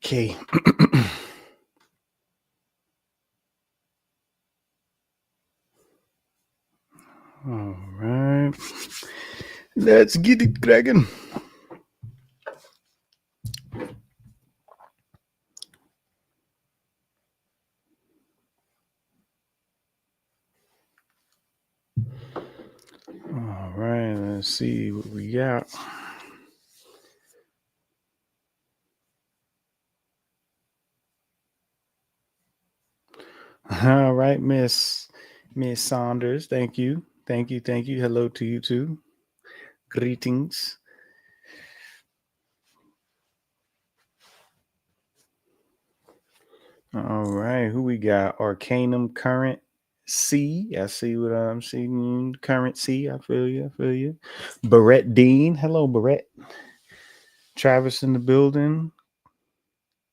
Okay. All right. Let's get it cracking. All right. Let's see what we got. All right, Miss Saunders. Thank you. Thank you. Thank you. Hello to you too. Greetings. All right. Who we got? Arcanum Current C. I see what I'm seeing. Current C. I feel you. I feel you. Barrett Dean. Hello, Barrett. Travis in the building.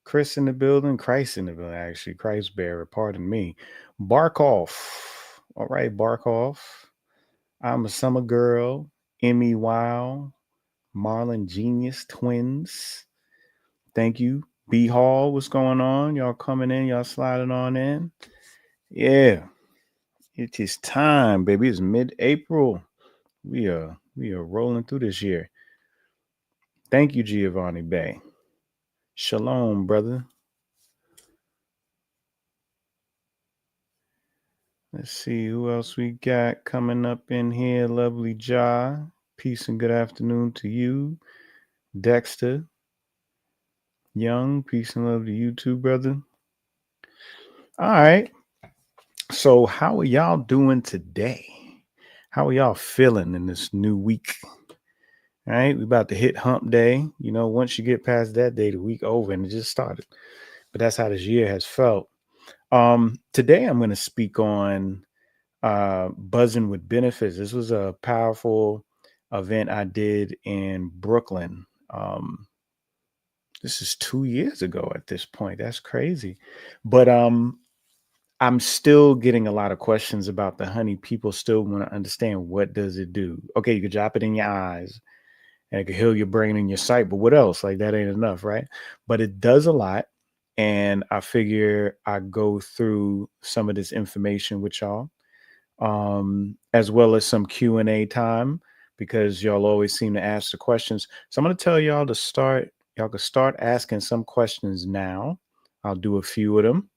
Chris in the building. Christ in the building, actually. Christ bearer. Pardon me. Barkoff. All right, Barkoff. I'm a summer girl. Emmy Wow. Marlon Genius Twins. Thank you. B Hall, what's going on? Y'all coming in, y'all sliding on in. Yeah, it is time, baby. It's mid-April. We are rolling through this year. Thank you, Giovanni Bay. Shalom, brother. Let's see who else we got coming up in here. Lovely Ja. Peace and good afternoon to you. Dexter. Young. Peace and love to you too, brother. All right. So, how are y'all doing today? How are y'all feeling in this new week? All right, we about to hit hump day. You know, once you get past that day, the week over and it just started. But that's how this year has felt. Today I'm going to speak on buzzing with benefits. This was a powerful event I did in Brooklyn. This is 2 years ago at this point. That's crazy. But I'm still getting a lot of questions about the honey. People still want to understand, what does it do? Okay, you could drop it in your eyes and it could heal your brain and your sight, but what else? Like, that ain't enough, right? But it does a lot. And I figure I go through some of this information with y'all, as well as some Q&A time, because y'all always seem to ask the questions. So I'm going to tell y'all to start. Y'all can start asking some questions now. I'll do a few of them,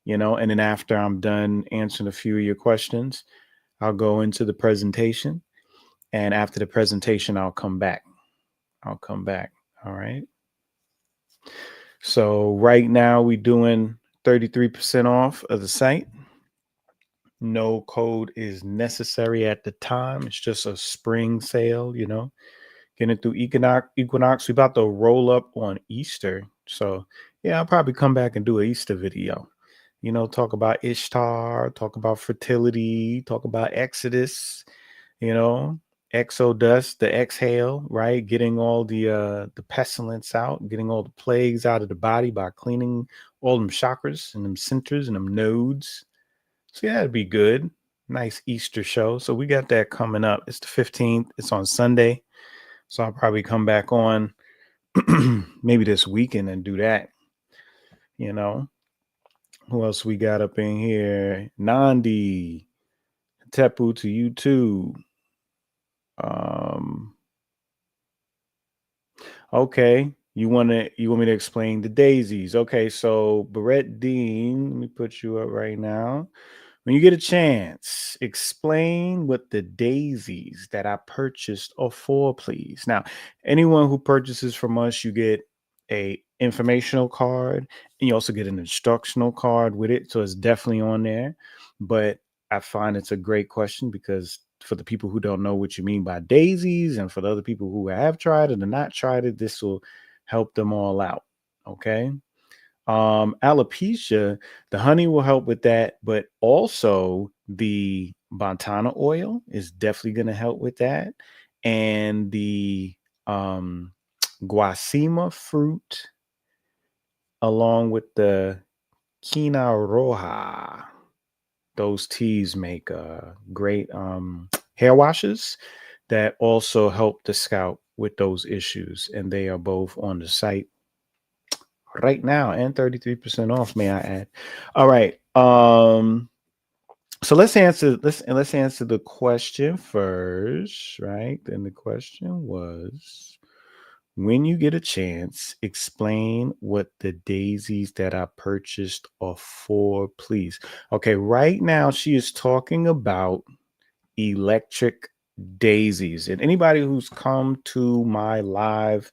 and then after I'm done answering a few of your questions, I'll go into the presentation. And after the presentation, I'll come back. All right. So right now we're doing 33% off of the site. No code is necessary at the time. It's just a spring sale, getting through Equinox. We're about to roll up on Easter. So yeah, I'll probably come back and do an Easter video. Talk about Ishtar, talk about fertility, talk about Exodus, Exodus, the exhale, right? Getting all the pestilence out, getting all the plagues out of the body by cleaning all them chakras and them centers and them nodes. So yeah, it'd be good. Nice Easter show. So we got that coming up. It's the 15th. It's on Sunday. So I'll probably come back on maybe this weekend and do that. Who else we got up in here? Nandi, Tepu to you too. Okay. You want me to explain the daisies? Okay, so Barrett Dean, let me put you up right now. When you get a chance, explain what the daisies that I purchased are for, please. Now, anyone who purchases from us, you get a informational card, and you also get an instructional card with it. So it's definitely on there. But I find it's a great question, because for the people who don't know what you mean by daisies, and for the other people who have tried it and not tried it, this will help them all out. Okay. Alopecia, the honey will help with that, but also the Bantana oil is definitely going to help with that. And the guasima fruit, along with the quina roja, those teas make great hair washes that also help the scalp with those issues. And they are both on the site. right now and 33% off, may I add. All right. So let's answer the question first, right? And the question was, when you get a chance, explain what the daisies that I purchased are for, please. Okay, right now she is talking about electric daisies. And anybody who's come to my live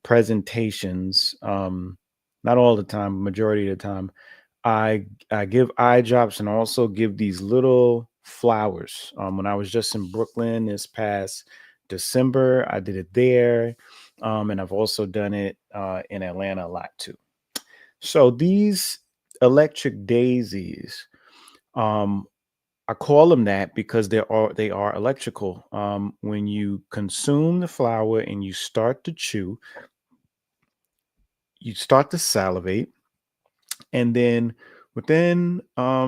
presentations, not all the time, majority of the time, I give eye drops and also give these little flowers. When I was just in Brooklyn this past December, I did it there, and I've also done it in Atlanta a lot too. So these electric daisies, um, I call them that because they are electrical. When you consume the flower and you start to chew, you start to salivate, and then within a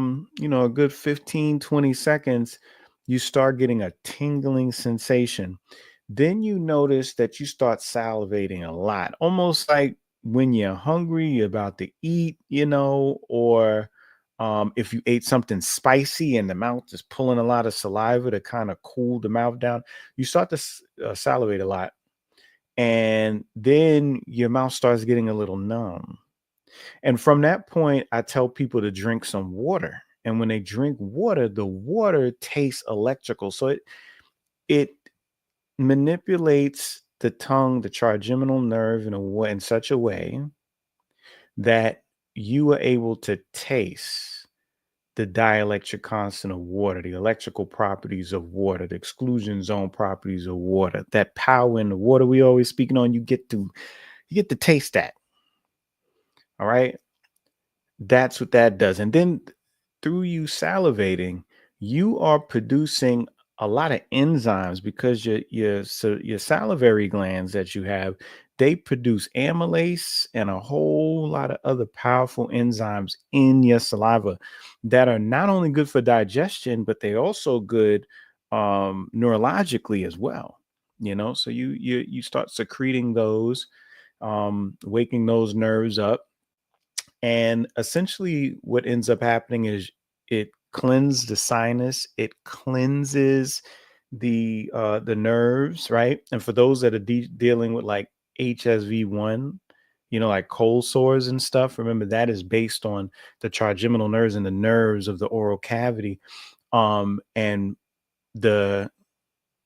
good 15-20 seconds, you start getting a tingling sensation. Then you notice that you start salivating a lot, almost like when you're hungry, you're about to eat, or if you ate something spicy and the mouth is pulling a lot of saliva to kind of cool the mouth down, you start to salivate a lot, and then your mouth starts getting a little numb. And from that point, I tell people to drink some water. And when they drink water, the water tastes electrical. So it manipulates the tongue, the trigeminal nerve in such a way that you are able to taste the dielectric constant of water, the electrical properties of water, the exclusion zone properties of water, that power in the water we always speaking on. You get to taste that. All right. That's what that does. And then through you salivating, you are producing a lot of enzymes because your salivary glands that you have, they produce amylase and a whole lot of other powerful enzymes in your saliva that are not only good for digestion, but they also good neurologically as well. So you start secreting those, waking those nerves up, and essentially, what ends up happening is it cleanses the sinus, it cleanses the nerves, right? And for those that are dealing with like HSV1, like cold sores and stuff, remember that is based on the trigeminal nerves and the nerves of the oral cavity. And the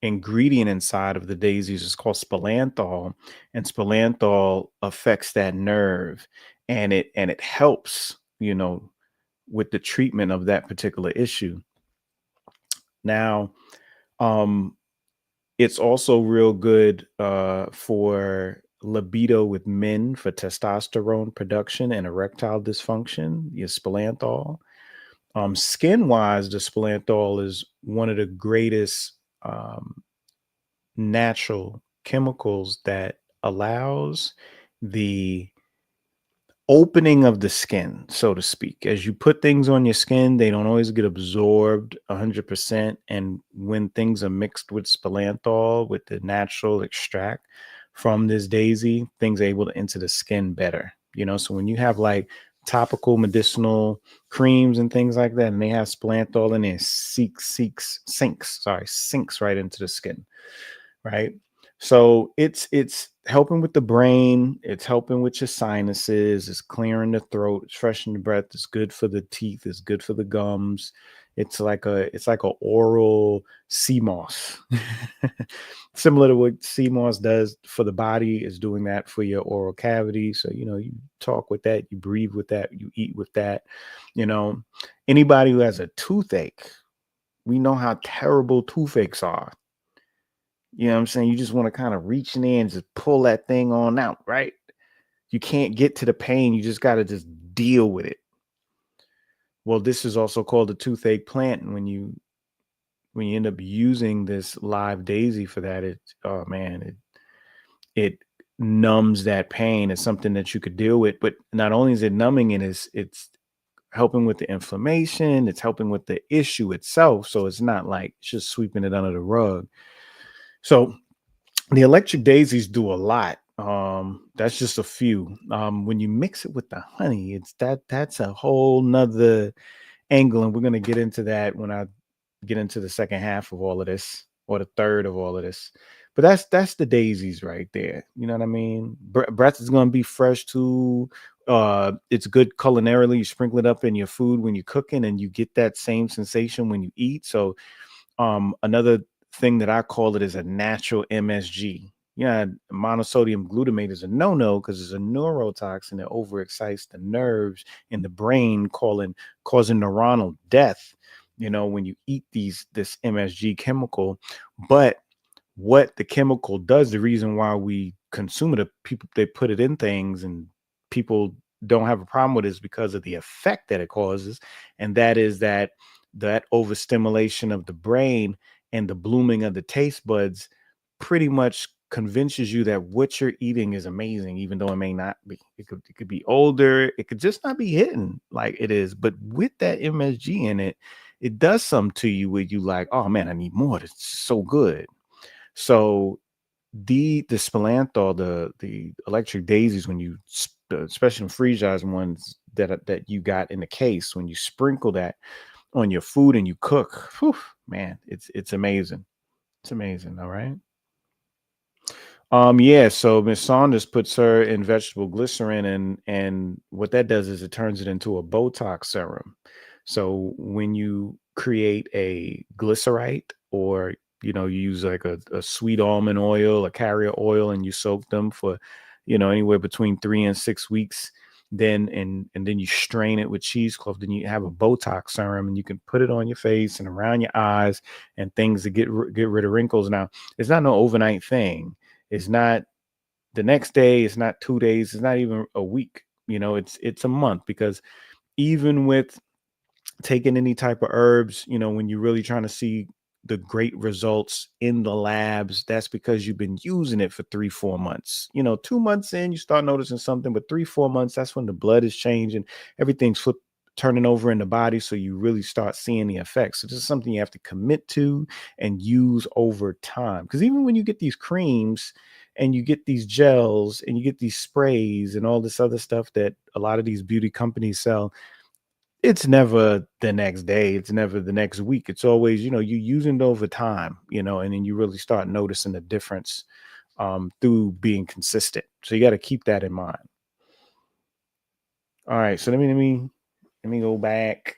ingredient inside of the daisies is called spilantol, and spilantol affects that nerve, and it helps with the treatment of that particular issue. Now, it's also real good for libido with men, for testosterone production and erectile dysfunction. Your spilantol. Skin wise, the spilantol is one of the greatest natural chemicals that allows the opening of the skin, so to speak. As you put things on your skin, they don't always get absorbed 100%. And when things are mixed with spilantol, with the natural extract from this daisy, things are able to enter the skin better. So when you have like topical medicinal creams and things like that, and they have spilantol in it, sinks right into the skin. Right. So it's helping with the brain, it's helping with your sinuses, it's clearing the throat, it's freshening the breath, it's good for the teeth, it's good for the gums. It's like a oral sea moss. Similar to what sea moss does for the body, is doing that for your oral cavity. So you talk with that, you breathe with that, you eat with that. Anybody who has a toothache, we know how terrible toothaches are. You know what I'm saying? You just want to kind of reach in there and just pull that thing on out, right? You can't get to the pain. You just got to just deal with it. Well, this is also called a toothache plant. And when you end up using this live daisy for that, it numbs that pain. It's something that you could deal with. But not only is it numbing it, it's helping with the inflammation. It's helping with the issue itself. So it's not like it's just sweeping it under the rug. So the electric daisies do a lot. That's just a few. When you mix it with the honey, that's a whole nother angle, and we're gonna get into that when I get into the second half of all of this, or the third of all of this. But that's the daisies right there. You know what I mean? Breath is gonna be fresh too. It's good culinarily. You sprinkle it up in your food when you're cooking, and you get that same sensation when you eat. So another thing that I call it is a natural MSG. Yeah, monosodium glutamate is a no-no because it's a neurotoxin that overexcites the nerves in the brain, causing neuronal death. You know, when you eat this MSG chemical, but what the chemical does, the reason why we consume it, people they put it in things and people don't have a problem with it is because of the effect that it causes, and that is that overstimulation of the brain and the blooming of the taste buds pretty much convinces you that what you're eating is amazing, even though it may not be. It could be older, it could just not be hitting like it is. But with that MSG in it, it does something to you where you like, oh man, I need more. It's so good. So the splanthol, the electric daisies, when you especially freeze dried ones that you got in the case, when you sprinkle that on your food and you cook, whew, man, it's amazing. It's amazing. All right. Yeah, so Miss Saunders puts her in vegetable glycerin, and what that does is it turns it into a botox serum. So when you create a glycerite, or you use like a sweet almond oil, a carrier oil, and you soak them for anywhere between 3 and 6 weeks, then you strain it with cheesecloth, then you have a botox serum, and you can put it on your face and around your eyes and things to get rid of wrinkles. Now, it's not no overnight thing. It's not the next day, it's not 2 days, it's not even a week. It's a month, because even with taking any type of herbs, when you're really trying to see the great results in the labs, that's because you've been using it for 3, 4 months. 2 months in, you start noticing something, but 3, 4 months, that's when the blood is changing, everything's turning over in the body. So you really start seeing the effects. So this is something you have to commit to and use over time. Because even when you get these creams and you get these gels and you get these sprays and all this other stuff that a lot of these beauty companies sell, it's never the next day, it's never the next week. It's always, you using it over time, and then you really start noticing the difference through being consistent. So you got to keep that in mind. All right, so let me go back.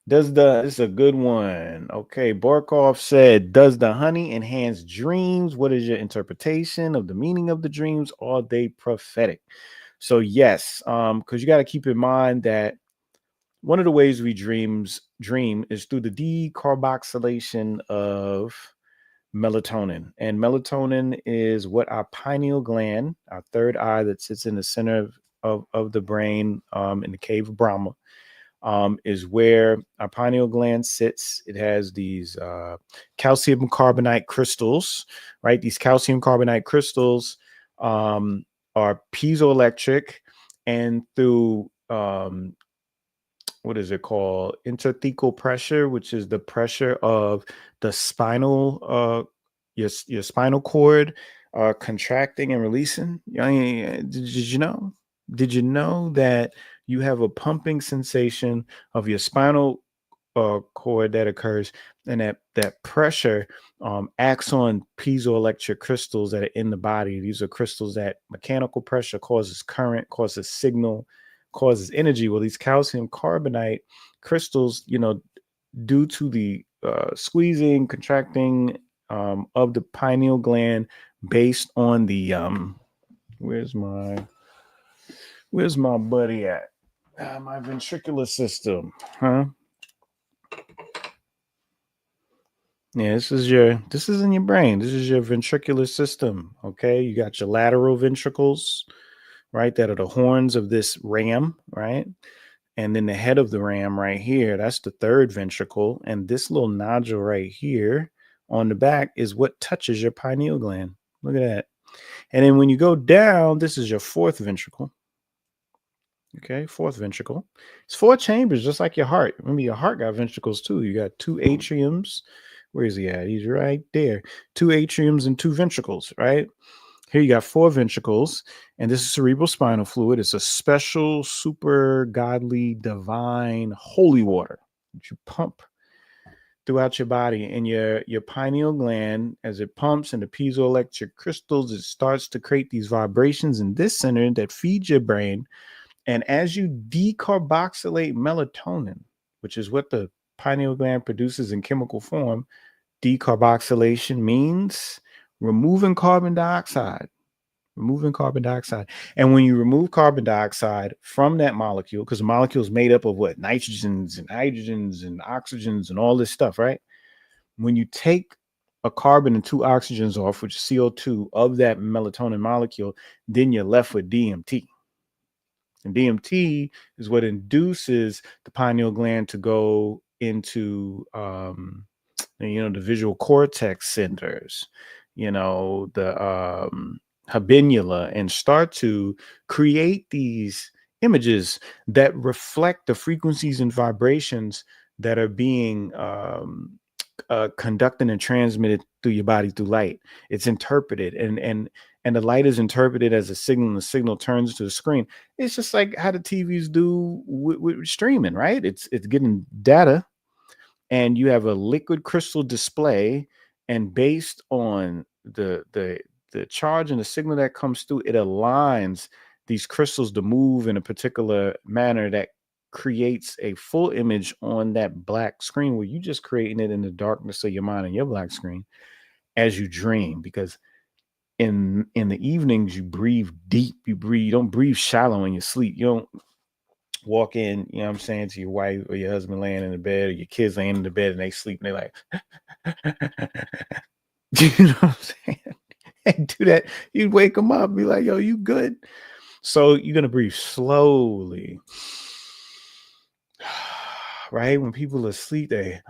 This is a good one. Okay, Barkov said, does the honey enhance dreams? What is your interpretation of the meaning of the dreams? Are they prophetic? So yes, because you got to keep in mind that one of the ways we dream is through the decarboxylation of melatonin. And melatonin is what our pineal gland, our third eye that sits in the center of the brain, in the cave of Brahma, is where our pineal gland sits. It has these calcium carbonate crystals, right? These calcium carbonate crystals are piezoelectric, and through what is it called? Interthecal pressure, which is the pressure of the spinal, your spinal cord, contracting and releasing. Did you know? Did you know that you have a pumping sensation of your spinal cord that occurs, and that pressure acts on piezoelectric crystals that are in the body. These are crystals that mechanical pressure causes current, causes signal, causes energy. Well, these calcium carbonate crystals, due to the squeezing, contracting of the pineal gland, based on the where's my buddy at? My ventricular system, huh? Yeah, this is in your brain. This is your ventricular system. Okay. You got your lateral ventricles, right? That are the horns of this ram, right? And then the head of the ram right here, that's the third ventricle. And this little nodule right here on the back is what touches your pineal gland. Look at that. And then when you go down, this is your fourth ventricle. Okay, fourth ventricle. It's four chambers, just like your heart. Remember, your heart got ventricles too. You got two atriums. Where is he at? He's right there. Two atriums and two ventricles, right? Here you got four ventricles, and this is cerebral spinal fluid. It's a special, super godly, divine, holy water that you pump throughout your body. And your pineal gland, as it pumps and the piezoelectric crystals, it starts to create these vibrations in this center that feeds your brain. And as you decarboxylate melatonin, which is what the pineal gland produces in chemical form, decarboxylation means removing carbon dioxide. Removing carbon dioxide. And when you remove carbon dioxide from that molecule, because the molecule is made up of what? Nitrogens and hydrogens and oxygens and all this stuff, right? When you take a carbon and two oxygens off, which is CO2 of that melatonin molecule, then you're left with DMT. And DMT is what induces the pineal gland to go into, the visual cortex centers, the habenula, and start to create these images that reflect the frequencies and vibrations that are being conducted and transmitted through your body through light. It's interpreted, and the light is interpreted as a signal, and the signal turns to the screen. It's just like how the TVs do with streaming, right? It's getting data, and you have a liquid crystal display, and based on the charge and the signal that comes through, it aligns these crystals to move in a particular manner that creates a full image on that black screen, where you just creating it in the darkness of your mind and your black screen as you dream. Because in the evenings, you breathe deep, you don't breathe shallow in your sleep. You don't walk in, you know what I'm saying, to your wife or your husband laying in the bed, or your kids laying in the bed, and they sleep and they like, you know what I'm saying? And do that, you'd wake them up, be like, yo, you good? So you're gonna breathe slowly. Right? When people are asleep, they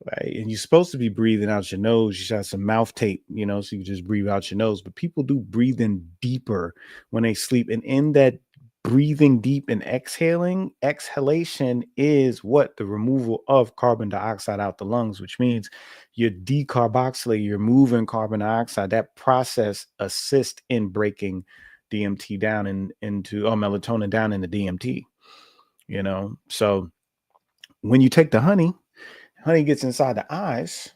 right? And you're supposed to be breathing out your nose. You should have some mouth tape, so you just breathe out your nose. But people do breathe in deeper when they sleep. And in that breathing deep and exhalation is what? The removal of carbon dioxide out the lungs, which means you're decarboxylating, you're moving carbon dioxide. That process assists in breaking DMT down into melatonin down into DMT, So when you take the honey gets inside the eyes,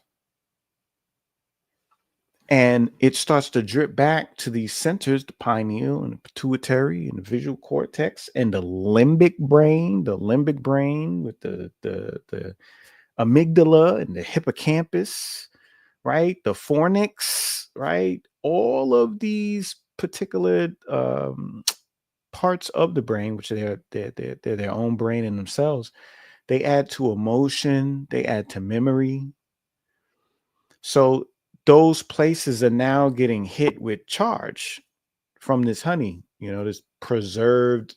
and it starts to drip back to these centers, the pineal and the pituitary and the visual cortex and the limbic brain with the amygdala and the hippocampus, right? The fornix, right? All of these particular parts of the brain, which they're their own brain in themselves, they add to emotion, they add to memory. So those places are now getting hit with charge from this honey, this preserved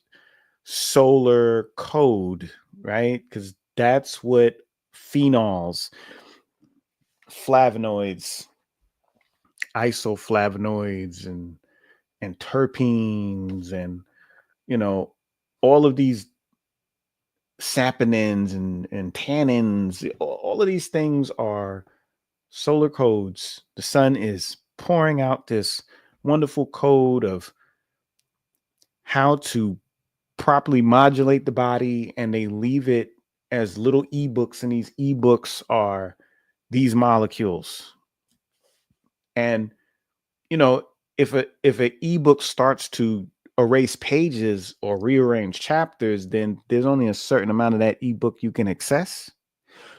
solar code, right? Because that's what phenols, flavonoids, isoflavonoids, and terpenes, and all of these saponins and tannins, all of these things are solar codes. The sun is pouring out this wonderful code of how to properly modulate the body, and they leave it as little ebooks, and these ebooks are these molecules. And if an ebook starts to erase pages or rearrange chapters, then there's only a certain amount of that ebook you can access.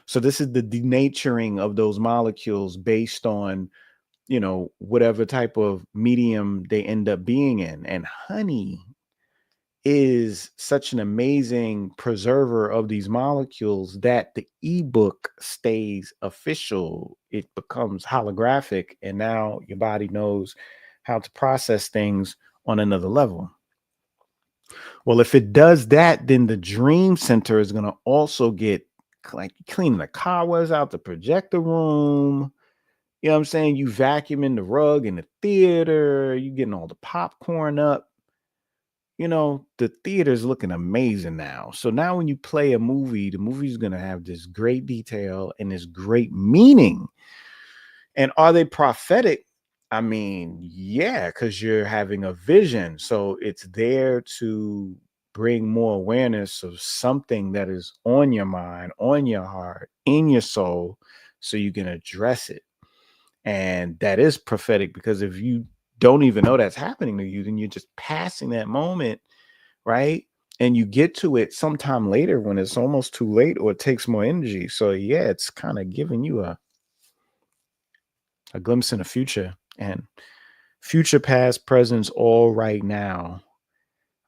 So this is the denaturing of those molecules based on whatever type of medium they end up being in. And honey is such an amazing preserver of these molecules that the ebook stays official. It becomes holographic, and now your body knows how to process things on another level. Well, if it does that, then the dream center is going to also get, like, cleaning the cobwebs out the projector room. You know what I'm saying? You vacuuming the rug in the theater, you getting all the popcorn up. The theater's looking amazing now. So now when you play a movie, the movie's going to have this great detail and this great meaning. And are they prophetic? I mean, yeah, because you're having a vision. So it's there to bring more awareness of something that is on your mind, on your heart, in your soul, so you can address it. And that is prophetic, because if you don't even know that's happening to you, then you're just passing that moment, right? And you get to it sometime later when it's almost too late, or it takes more energy. So yeah, it's kind of giving you a glimpse in the future, and future, past, presence, all right now.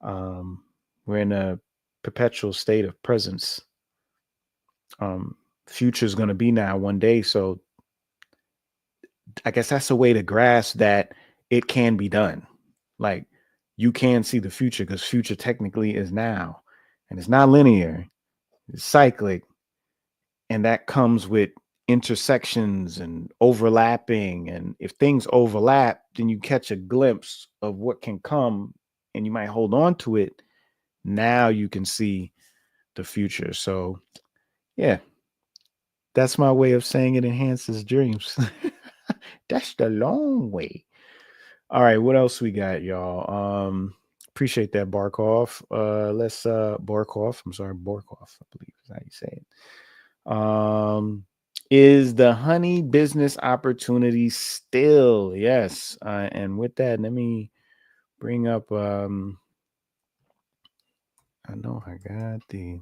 Um, we're in a perpetual state of presence. Future is going to be now one day. So I guess that's a way to grasp that it can be done. Like, you can see the future, because future technically is now, and it's not linear, it's cyclic. And that comes with intersections and overlapping. And if things overlap, then you catch a glimpse of what can come, and you might hold on to it. Now you can see the future. So yeah, that's my way of saying it enhances dreams. That's the long way. All right, what else we got, y'all? Appreciate that, Barkov. Let's Barkov. I'm sorry, Barkov, I believe is how you say it. Is the honey business opportunity still? Yes. And with that, let me bring up I know I got the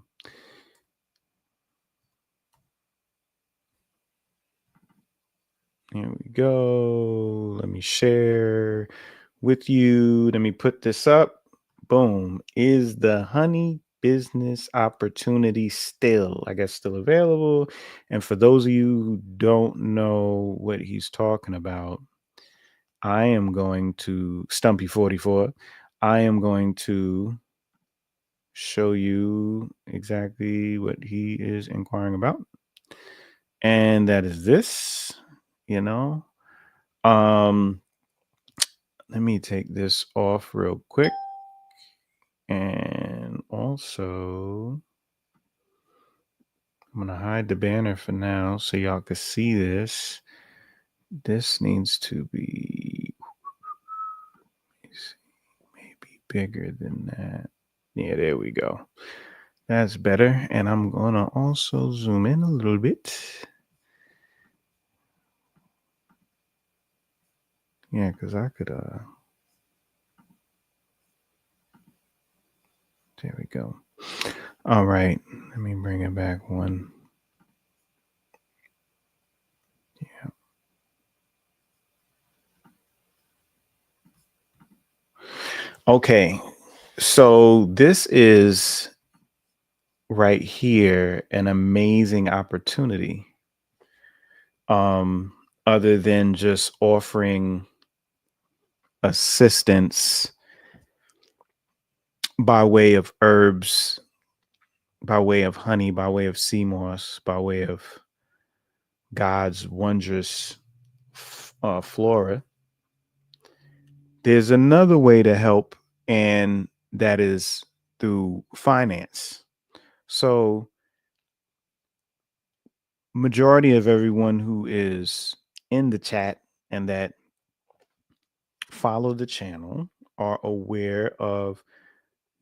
here we go. Let me share with you. Let me put this up. Boom. Is the honey business opportunity still, I guess, still available? And for those of you who don't know what he's talking about, I am going to Stumpy 44. I am going to show you exactly what he is inquiring about. And that is this, you know. Um let me take this off real quick. And also, I'm going to hide the banner for now so y'all can see this. This needs to be maybe bigger than that. Yeah, there we go. That's better. And I'm going to also zoom in a little bit. Yeah, because I could, there we go. All right. Let me bring it back one. Yeah. Okay. So this is right here an amazing opportunity. Other than just offering assistance by way of herbs, by way of honey, by way of sea moss, by way of God's wondrous flora. There's another way to help, and that is through finance. So majority of everyone who is in the chat and that follow the channel are aware of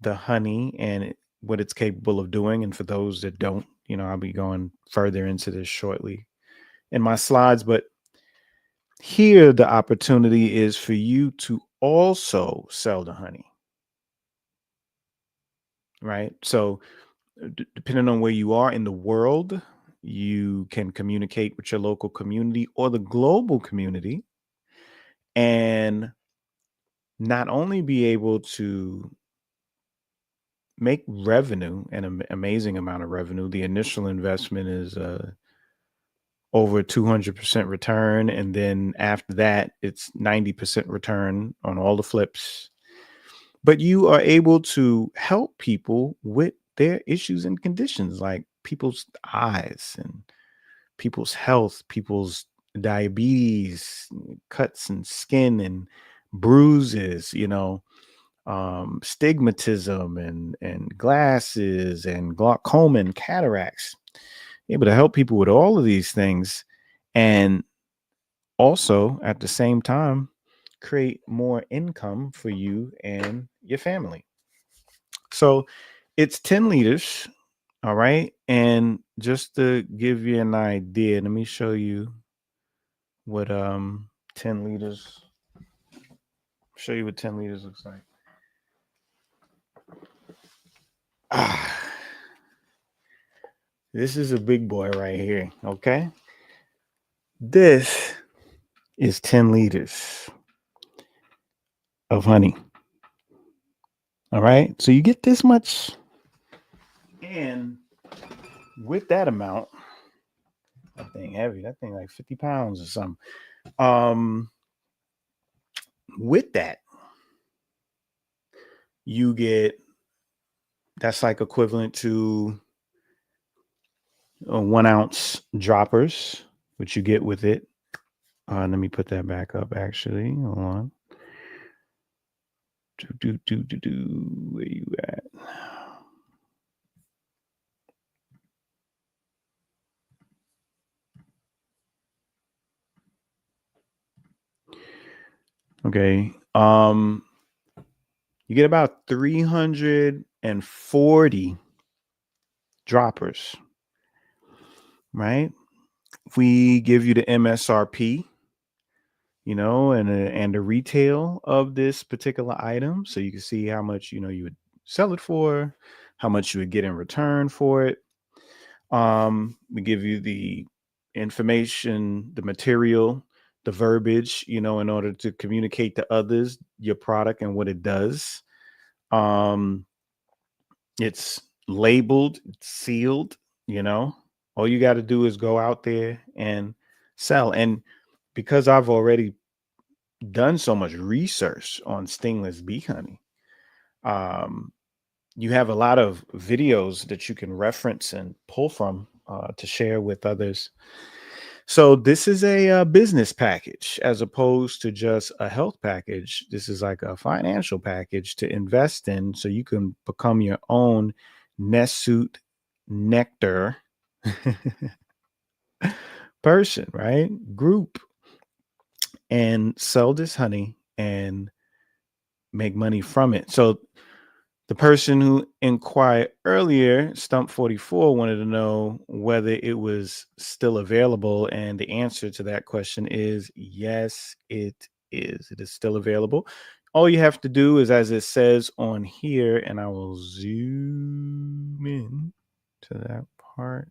the honey and what it's capable of doing. And for those that don't, I'll be going further into this shortly in my slides. But here, the opportunity is for you to also sell the honey, right? So, depending on where you are in the world, you can communicate with your local community or the global community, and not only be able to make revenue, an amazing amount of revenue. The initial investment is over 200% return. And then after that, it's 90% return on all the flips. But you are able to help people with their issues and conditions, like people's eyes and people's health, people's diabetes, cuts and skin and bruises, stigmatism and glasses and glaucoma and cataracts. Able to help people with all of these things. And also at the same time create more income for you and your family. So it's 10 liters. All right. And just to give you an idea, let me show you what 10 liters show you what 10 liters looks like. Ah, this is a big boy right here. Okay. This is 10 liters of honey. All right. So you get this much. And with that amount, that thing heavy, that thing like 50 pounds or something. Um, with that, you get that's like equivalent to 1 ounce droppers, which you get with it. Let me put that back up actually. Hold on. Where you at? Okay. You get about 340 droppers, right? If we give you the MSRP, and the retail of this particular item, so you can see how much you would sell it for, how much you would get in return for it. We give you the information, the material, the verbiage, in order to communicate to others your product and what it does. Um, it's labeled, it's sealed, you know. All you got to do is go out there and sell. And because I've already done so much research on stingless bee honey, um, you have a lot of videos that you can reference and pull from to share with others. So this is a business package as opposed to just a health package. This is like a financial package to invest in, so you can become your own nest suit nectar person, right? Group, and sell this honey and make money from it. So the person who inquired earlier, Stump 44, wanted to know whether it was still available. And the answer to that question is yes, it is. It is still available. All you have to do is, as it says on here, and I will zoom in to that part.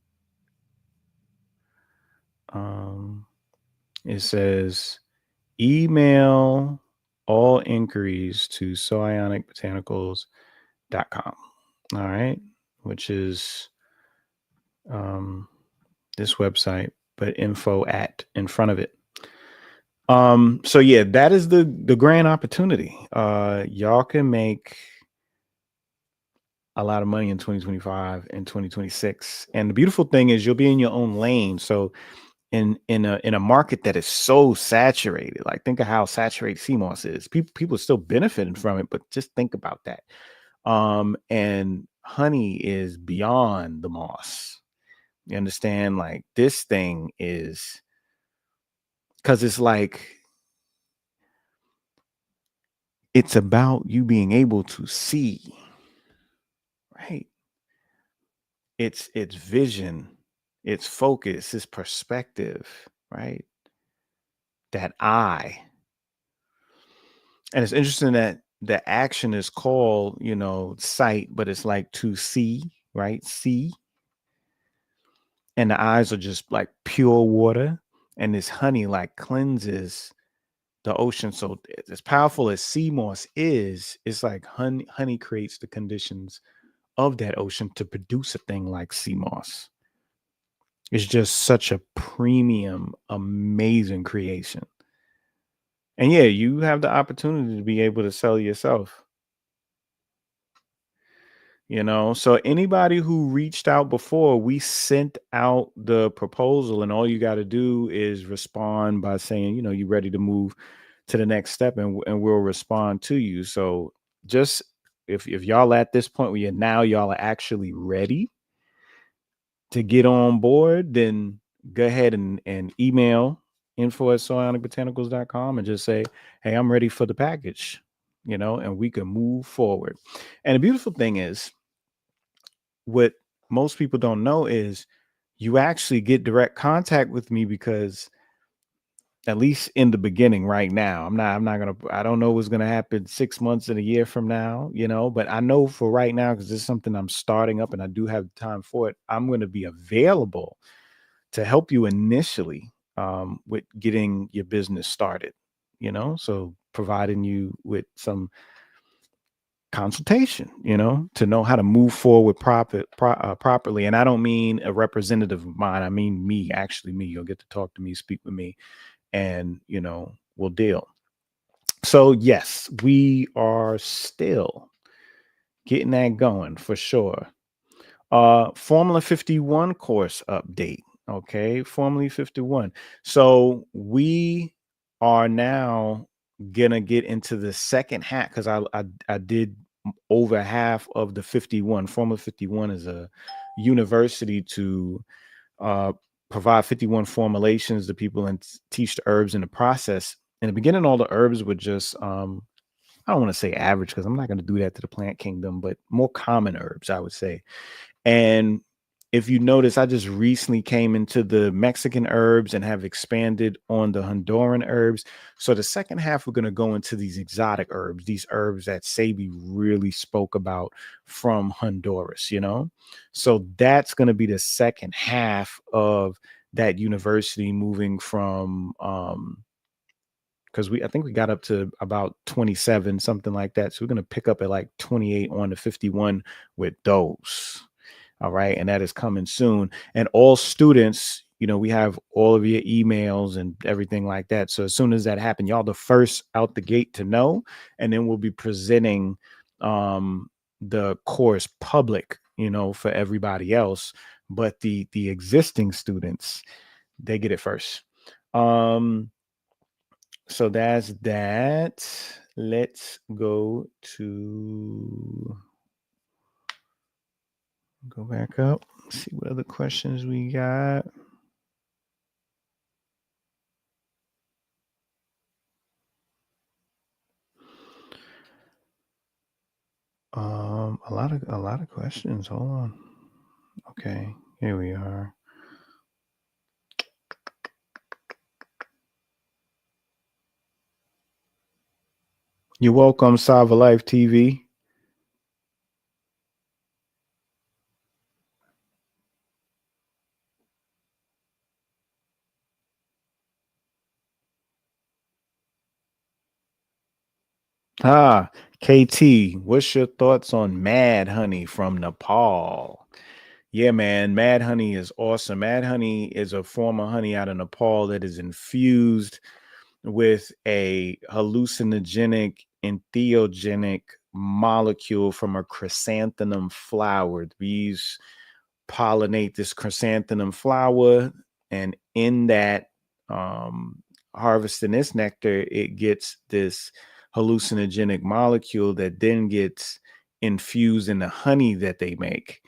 It says email all inquiries to soionicbotanicals.com. All right, which is this website, but info at in front of it. So yeah, that is the grand opportunity. Y'all can make a lot of money in 2025 and 2026. And the beautiful thing is you'll be in your own lane. So in a market that is so saturated, like think of how saturated CMOS is. People are still benefiting from it, but just think about that. And honey is beyond the moss. You understand? Like this thing is, because it's about you being able to see, right? It's vision, it's focus, it's perspective, right? That eye. And it's interesting that the action is called, sight, but it's like to see, right? See. And the eyes are just like pure water. And this honey like cleanses the ocean. So as powerful as sea moss is, it's like honey creates the conditions of that ocean to produce a thing like sea moss. It's just such a premium, amazing creation. And yeah, you have the opportunity to be able to sell yourself. So anybody who reached out before, we sent out the proposal, and all you got to do is respond by saying, you're ready to move to the next step, and we'll respond to you. So just if y'all at this point where y'all are actually ready to get on board, then go ahead and email info@psionicbotanicals.com, and just say, hey, I'm ready for the package, and we can move forward. And the beautiful thing is, what most people don't know is you actually get direct contact with me, because at least in the beginning right now, I don't know what's gonna happen 6 months and a year from now, but I know for right now, because this is something I'm starting up and I do have time for it, I'm gonna be available to help you initially, with getting your business started, so providing you with some consultation, to know how to move forward properly. And I don't mean a representative of mine. I mean me, actually me. You'll get to talk to me, speak with me, and, we'll deal. So yes, we are still getting that going for sure. Formula 51 course update. Okay, Formula 51. So we are now gonna get into the second half, because I did over half of the 51. Formula 51 is a university to uh provide 51 formulations to people and teach the herbs in the process. In the beginning, all the herbs were just I don't want to say average, because I'm not going to do that to the plant kingdom, but more common herbs, I would say. And if you notice, I just recently came into the Mexican herbs and have expanded on the Honduran herbs. So the second half, we're going to go into these exotic herbs, these herbs that Sabi really spoke about from Honduras. So that's going to be the second half of that university, moving from because I think we got up to about 27, something like that. So we're going to pick up at like 28 on the 51 with those. All right. And that is coming soon. And all students, we have all of your emails and everything like that. So as soon as that happens, y'all the first out the gate to know. And then we'll be presenting the course public, for everybody else. But the existing students, they get it first. So that's that. Let's go back up. See what other questions we got. A lot of questions. Hold on. Okay, here we are. You're welcome, Sava Life TV. KT, what's your thoughts on Mad Honey from Nepal? Yeah, man, Mad Honey is awesome. Mad Honey is a form of honey out of Nepal that is infused with a hallucinogenic and theogenic molecule from a chrysanthemum flower. Bees pollinate this chrysanthemum flower, and in that harvesting this nectar, it gets this hallucinogenic molecule that then gets infused in the honey that they make.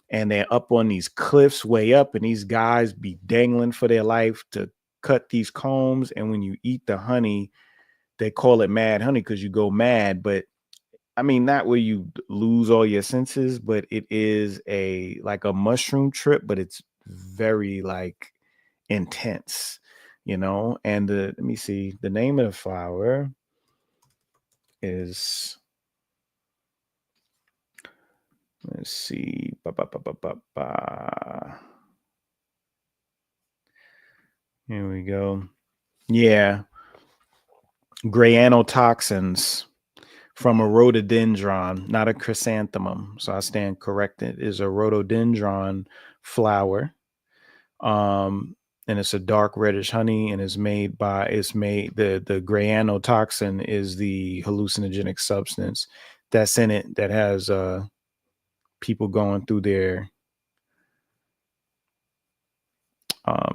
And they're up on these cliffs way up, and these guys be dangling for their life to cut these combs. And when you eat the honey, they call it mad honey because you go mad. But I mean, not where you lose all your senses, but it is like a mushroom trip, but it's very like intense, And let me see, the name of the flower is, let's see, here we go. Yeah, granotoxins from a rhododendron, not a chrysanthemum. So I stand corrected. Is a rhododendron flower. And it's a dark reddish honey, and the granotoxin is the hallucinogenic substance that's in it that has people going through their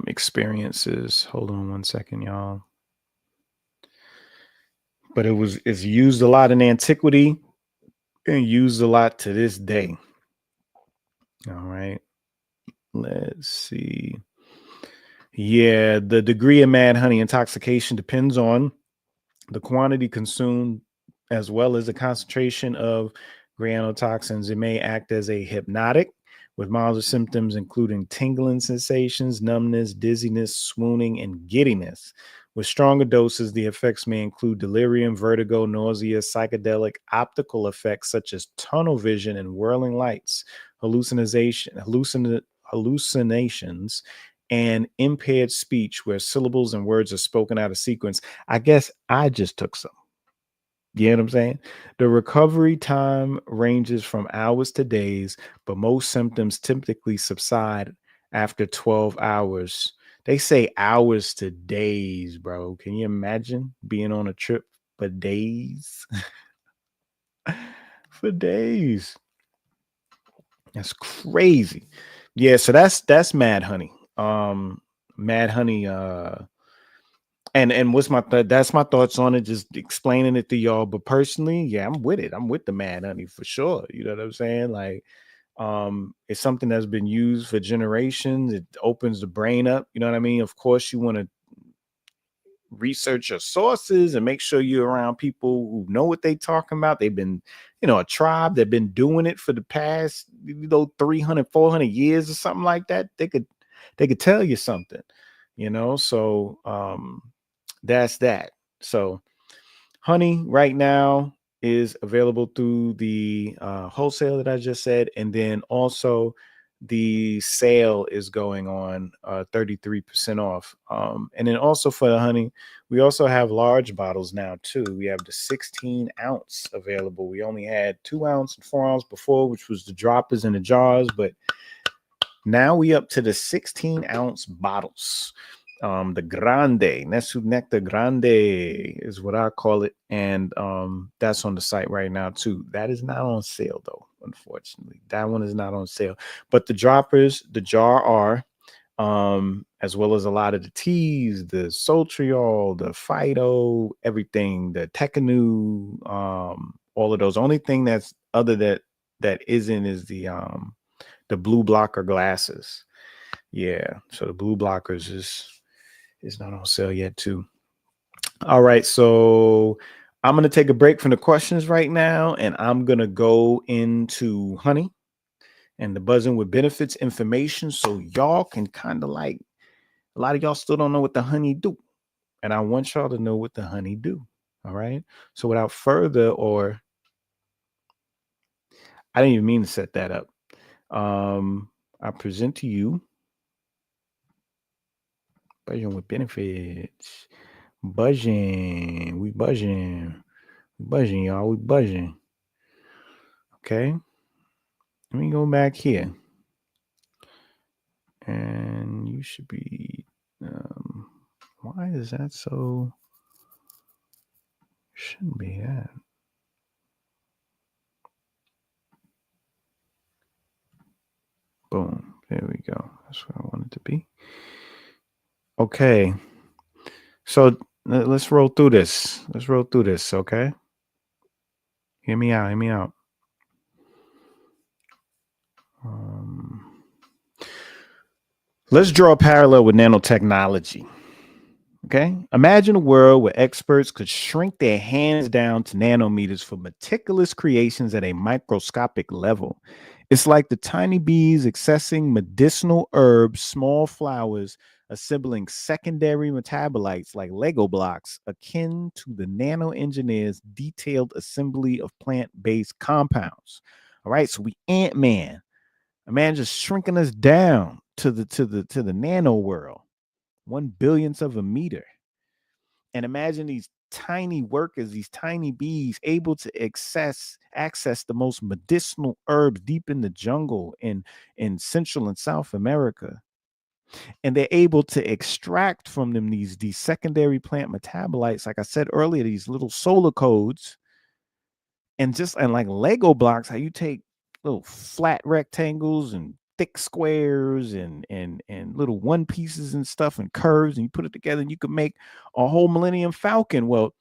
experiences. Hold on one second, y'all. But it's used a lot in antiquity and used a lot to this day. All right. Let's see. Yeah, the degree of mad honey intoxication depends on the quantity consumed as well as the concentration of granulotoxins. It may act as a hypnotic with milder symptoms, including tingling sensations, numbness, dizziness, swooning, and giddiness. With stronger doses, the effects may include delirium, vertigo, nausea, psychedelic optical effects such as tunnel vision and whirling lights, hallucinations, and impaired speech where syllables and words are spoken out of sequence. I guess I just took some. You know what I'm saying? The recovery time ranges from hours to days, but most symptoms typically subside after 12 hours. They say hours to days, bro. Can you imagine being on a trip for days? For days. That's crazy. Yeah, so that's mad honey. Mad honey and what's that's my thoughts on it, just explaining it to y'all. But personally, yeah, I'm with it. I'm with the mad honey for sure. You know what I'm saying? Like, it's something that's been used for generations. It opens the brain up. You know what I mean? Of course, you want to research your sources and make sure you're around people who know what they talking about. They've been, a tribe that been doing it for the past, 300, 400 years or something like that. They could tell you something, so that's that. So honey right now is available through the wholesale that I just said, and then also the sale is going on 33% off. And then also for the honey, we also have large bottles now too. We have the 16-ounce available. We only had 2-ounce and 4-ounce before, which was the droppers and the jars, but now we up to the 16-ounce bottles. The grande, Nesu Nectar Grande is what I call it. And that's on the site right now too. That is not on sale though, unfortunately. That one is not on sale. But the droppers, the jar are, as well as a lot of the teas, the Sultriol, the Fido, everything, the Tekanu, all of those. Only thing that's other that isn't is the blue blocker glasses. Yeah, so the blue blockers is not on sale yet too. All right, so I'm gonna take a break from the questions right now, and I'm gonna go into honey and the buzzing with benefits information, so y'all can kind of like, a lot of y'all still don't know what the honey do, and I want y'all to know what the honey do. All right. So without further, or I didn't even mean to set that up. I present to you buzzing with benefits. Buzzing. We buzzing. We buzzing, y'all. We buzzing. Okay. Let me go back here. And you should be. Why is that so? Shouldn't be that. Boom. There we go. That's what I wanted to be. Okay. So let's roll through this. Let's roll through this. Okay. Hear me out. Hear me out. Let's draw a parallel with nanotechnology. Okay. Imagine a world where experts could shrink their hands down to nanometers for meticulous creations at a microscopic level. It's like the tiny bees accessing medicinal herbs, small flowers, assembling secondary metabolites like Lego blocks, akin to the nano engineer's detailed assembly of plant based compounds. All right. So we Ant-Man. A man just shrinking us down to the nano world, 1 billionth of a meter. And imagine these tiny workers, these tiny bees, able to access the most medicinal herbs deep in the jungle in Central and South America. And they're able to extract from them these secondary plant metabolites, like I said earlier, these little solar codes, and like Lego blocks, how you take little flat rectangles and thick squares and little one pieces and stuff and curves, and you put it together and you can make a whole Millennium Falcon. Well,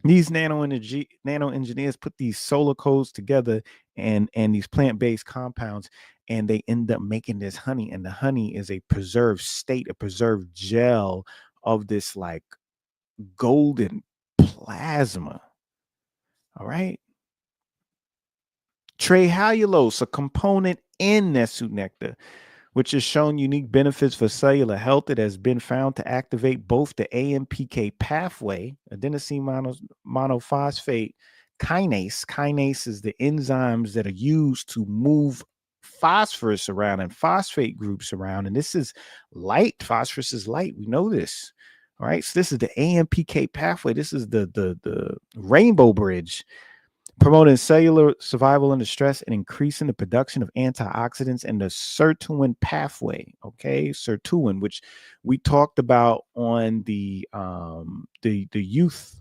These nano engineers put these solar codes together and these plant-based compounds, and they end up making this honey, and the honey is a preserved state, a preserved gel of this like golden plasma. All right. Trehalulose, a component in Nesu nectar, which has shown unique benefits for cellular health. It has been found to activate both the AMPK pathway, adenosine monophosphate kinase. Kinase is the enzymes that are used to move phosphorus around and phosphate groups around. And this is light. Phosphorus is light. We know this. All right. So this is the AMPK pathway. This is the rainbow bridge, promoting cellular survival under stress and increasing the production of antioxidants and the sirtuin pathway. Okay, sirtuin, which we talked about on the youth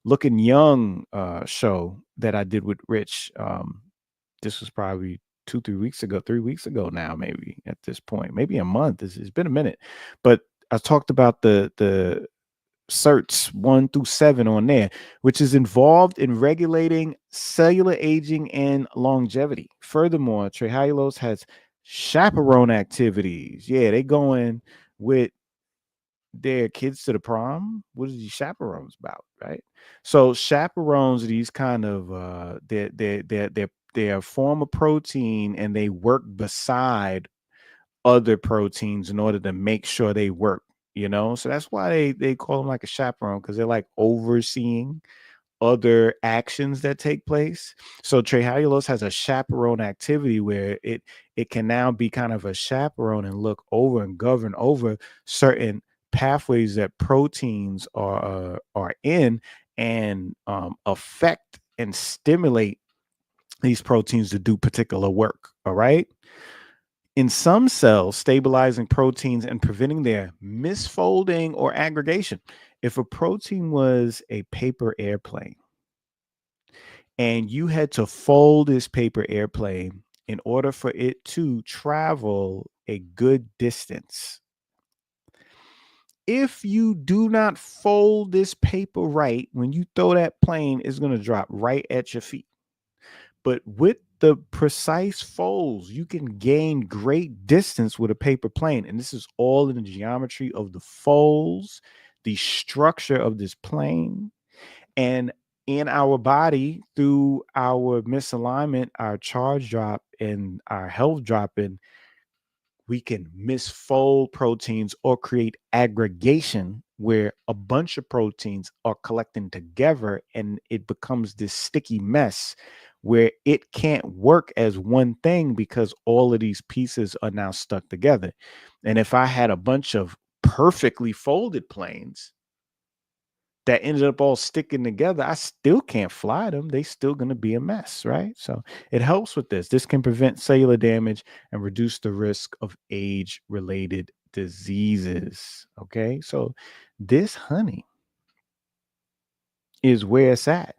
looking young show that I did with Rich. This was probably 2 3 weeks ago, 3 weeks ago now, maybe at this point, maybe a month. It's been a minute, but I talked about the certs 1 through 7 on there, which is involved in regulating cellular aging and longevity. Furthermore, trehalulose has chaperone activities. Yeah, they going with their kids to the prom. What is these chaperones about, right? So chaperones are these kind of they're a form of protein, and they work beside other proteins in order to make sure they work, so that's why they call them like a chaperone, because they're like overseeing other actions that take place. So trehalulose has a chaperone activity where it can now be kind of a chaperone and look over and govern over certain pathways that proteins are in, and affect and stimulate these proteins to do particular work. All right. In some cells, stabilizing proteins and preventing their misfolding or aggregation. If a protein was a paper airplane and you had to fold this paper airplane in order for it to travel a good distance, if you do not fold this paper right, when you throw that plane, it's going to drop right at your feet. But with the precise folds, you can gain great distance with a paper plane. And this is all in the geometry of the folds, the structure of this plane. And in our body, through our misalignment, our charge drop, and our health dropping, we can misfold proteins or create aggregation where a bunch of proteins are collecting together, and it becomes this sticky mess where it can't work as one thing because all of these pieces are now stuck together. And if I had a bunch of perfectly folded planes that ended up all sticking together, I still can't fly them. They still going to be a mess, right? So it helps with this. This can prevent cellular damage and reduce the risk of age-related diseases. Okay, so this honey is where it's at,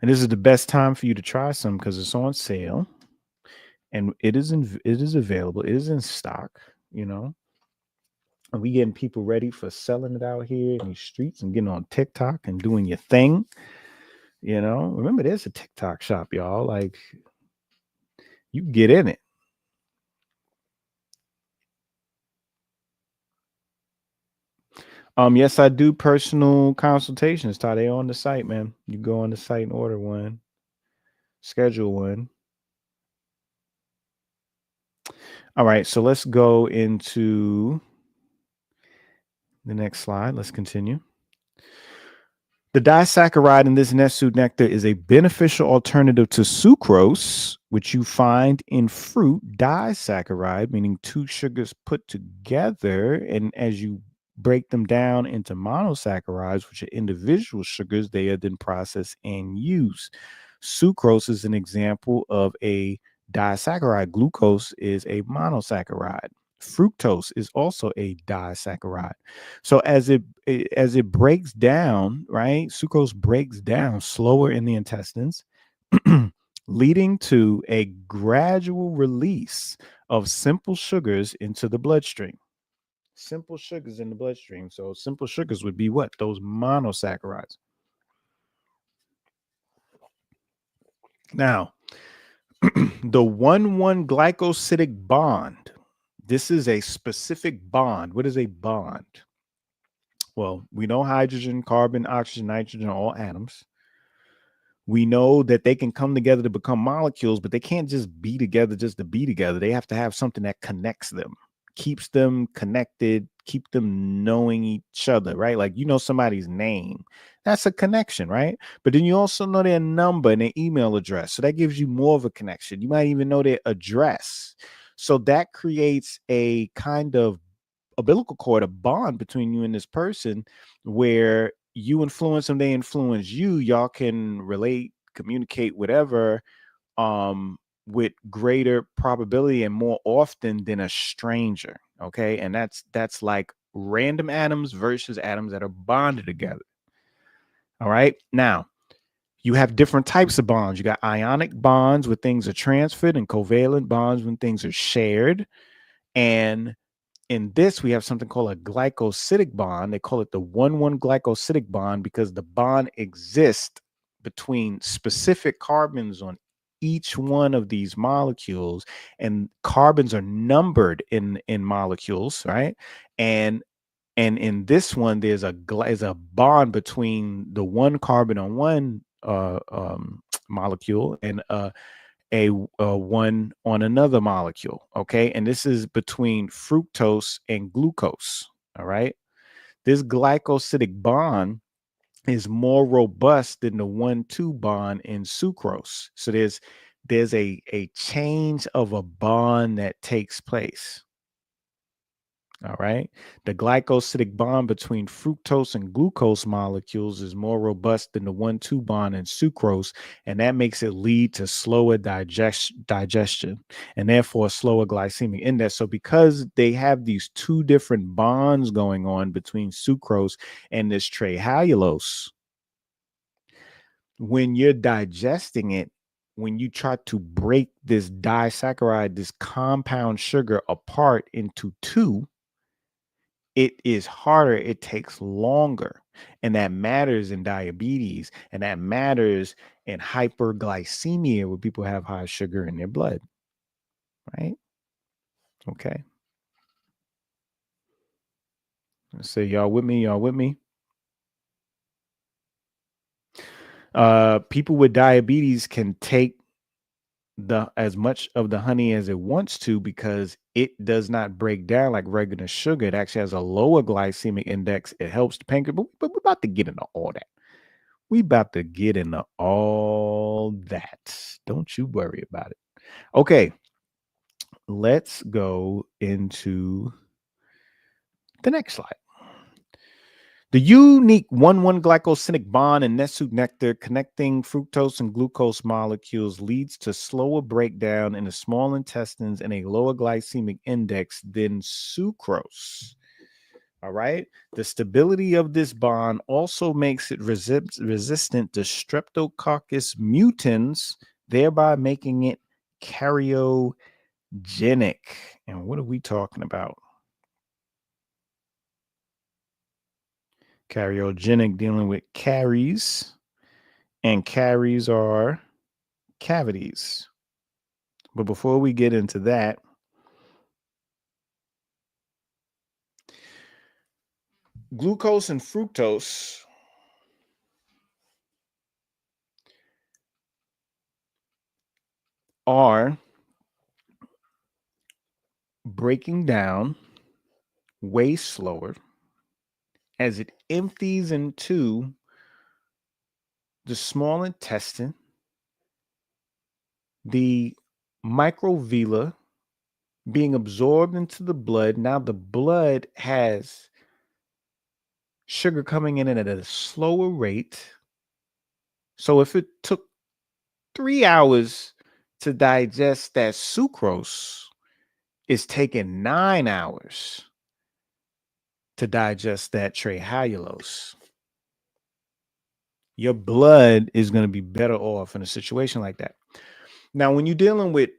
and this is the best time for you to try some because it's on sale, and it is available. It is in stock. And we getting people ready for selling it out here in these streets and getting on TikTok and doing your thing. Remember, there's a TikTok shop, y'all. Like, you can get in it. Yes, I do personal consultations. Ty, they on the site, man. You go on the site and order one, schedule one. All right, so let's go into the next slide. Let's continue. The disaccharide in this Nesu nectar is a beneficial alternative to sucrose, which you find in fruit. Disaccharide, meaning two sugars put together, and as you break them down into monosaccharides, which are individual sugars, they are then processed and used. Sucrose is an example of a disaccharide. Glucose is a monosaccharide. Fructose is also a disaccharide. So as it breaks down, right, sucrose breaks down slower in the intestines, leading to a gradual release of simple sugars into the bloodstream. Simple sugars in the bloodstream. So simple sugars would be what? Those monosaccharides. Now, the 1,1 glycosidic bond. This is a specific bond. What is a bond? Well, we know hydrogen, carbon, oxygen, nitrogen are all atoms. We know that they can come together to become molecules, but they can't just be together just to be together. They have to have something that connects them, keeps them connected, keep them knowing each other, right? Like you know somebody's name. That's a connection, right? But then you also know their number and their email address. So that gives you more of a connection. You might even know their address. So that creates a kind of umbilical cord, a bond between you and this person where you influence them, they influence you, y'all can relate, communicate, whatever, with greater probability and more often than a stranger. Okay. And that's like random atoms versus atoms that are bonded together. All right. Now, you have different types of bonds. You got ionic bonds where things are transferred and covalent bonds when things are shared. And in this, we have something called a glycosidic bond. They call it the 1,1 glycosidic bond because the bond exists between specific carbons on each one of these molecules, and carbons are numbered in molecules, right? And in this one, there's a bond between the one carbon on one molecule and a one on another molecule. Okay. And this is between fructose and glucose. All right. This glycosidic bond is more robust than the 1,2 bond in sucrose. So there's a change of a bond that takes place. All right. The glycosidic bond between fructose and glucose molecules is more robust than the 1,2 bond in sucrose, and that makes it lead to slower digestion and therefore slower glycemic index. So, because they have these two different bonds going on between sucrose and this trehalulose, when you're digesting it, when you try to break this disaccharide, this compound sugar apart into two, it is harder, it takes longer. And that matters in diabetes, and that matters in hyperglycemia where people have high sugar in their blood, right? Okay. Let's say y'all with me, y'all with me. People with diabetes can take the as much of the honey as it wants to because it does not break down like regular sugar. It actually has a lower glycemic index. It helps the pancreas, but we're about to get into all that. We about to get into all that. Don't you worry about it. Okay, let's go into the next slide. The unique 1,1 glycosidic bond in nessuc nectar connecting fructose and glucose molecules leads to slower breakdown in the small intestines and a lower glycemic index than sucrose. All right. The stability of this bond also makes it resistant to streptococcus mutans, thereby making it karyogenic. And what are we talking about? Karyogenic, dealing with caries, and caries are cavities. But before we get into that, glucose and fructose are breaking down way slower as it empties into the small intestine, the microvilli being absorbed into the blood. Now the blood has sugar coming in at a slower rate. So if it took 3 hours to digest that sucrose, it's taking 9 hours to digest that trehalulose. Your blood is going to be better off in a situation like that. Now, when you're dealing with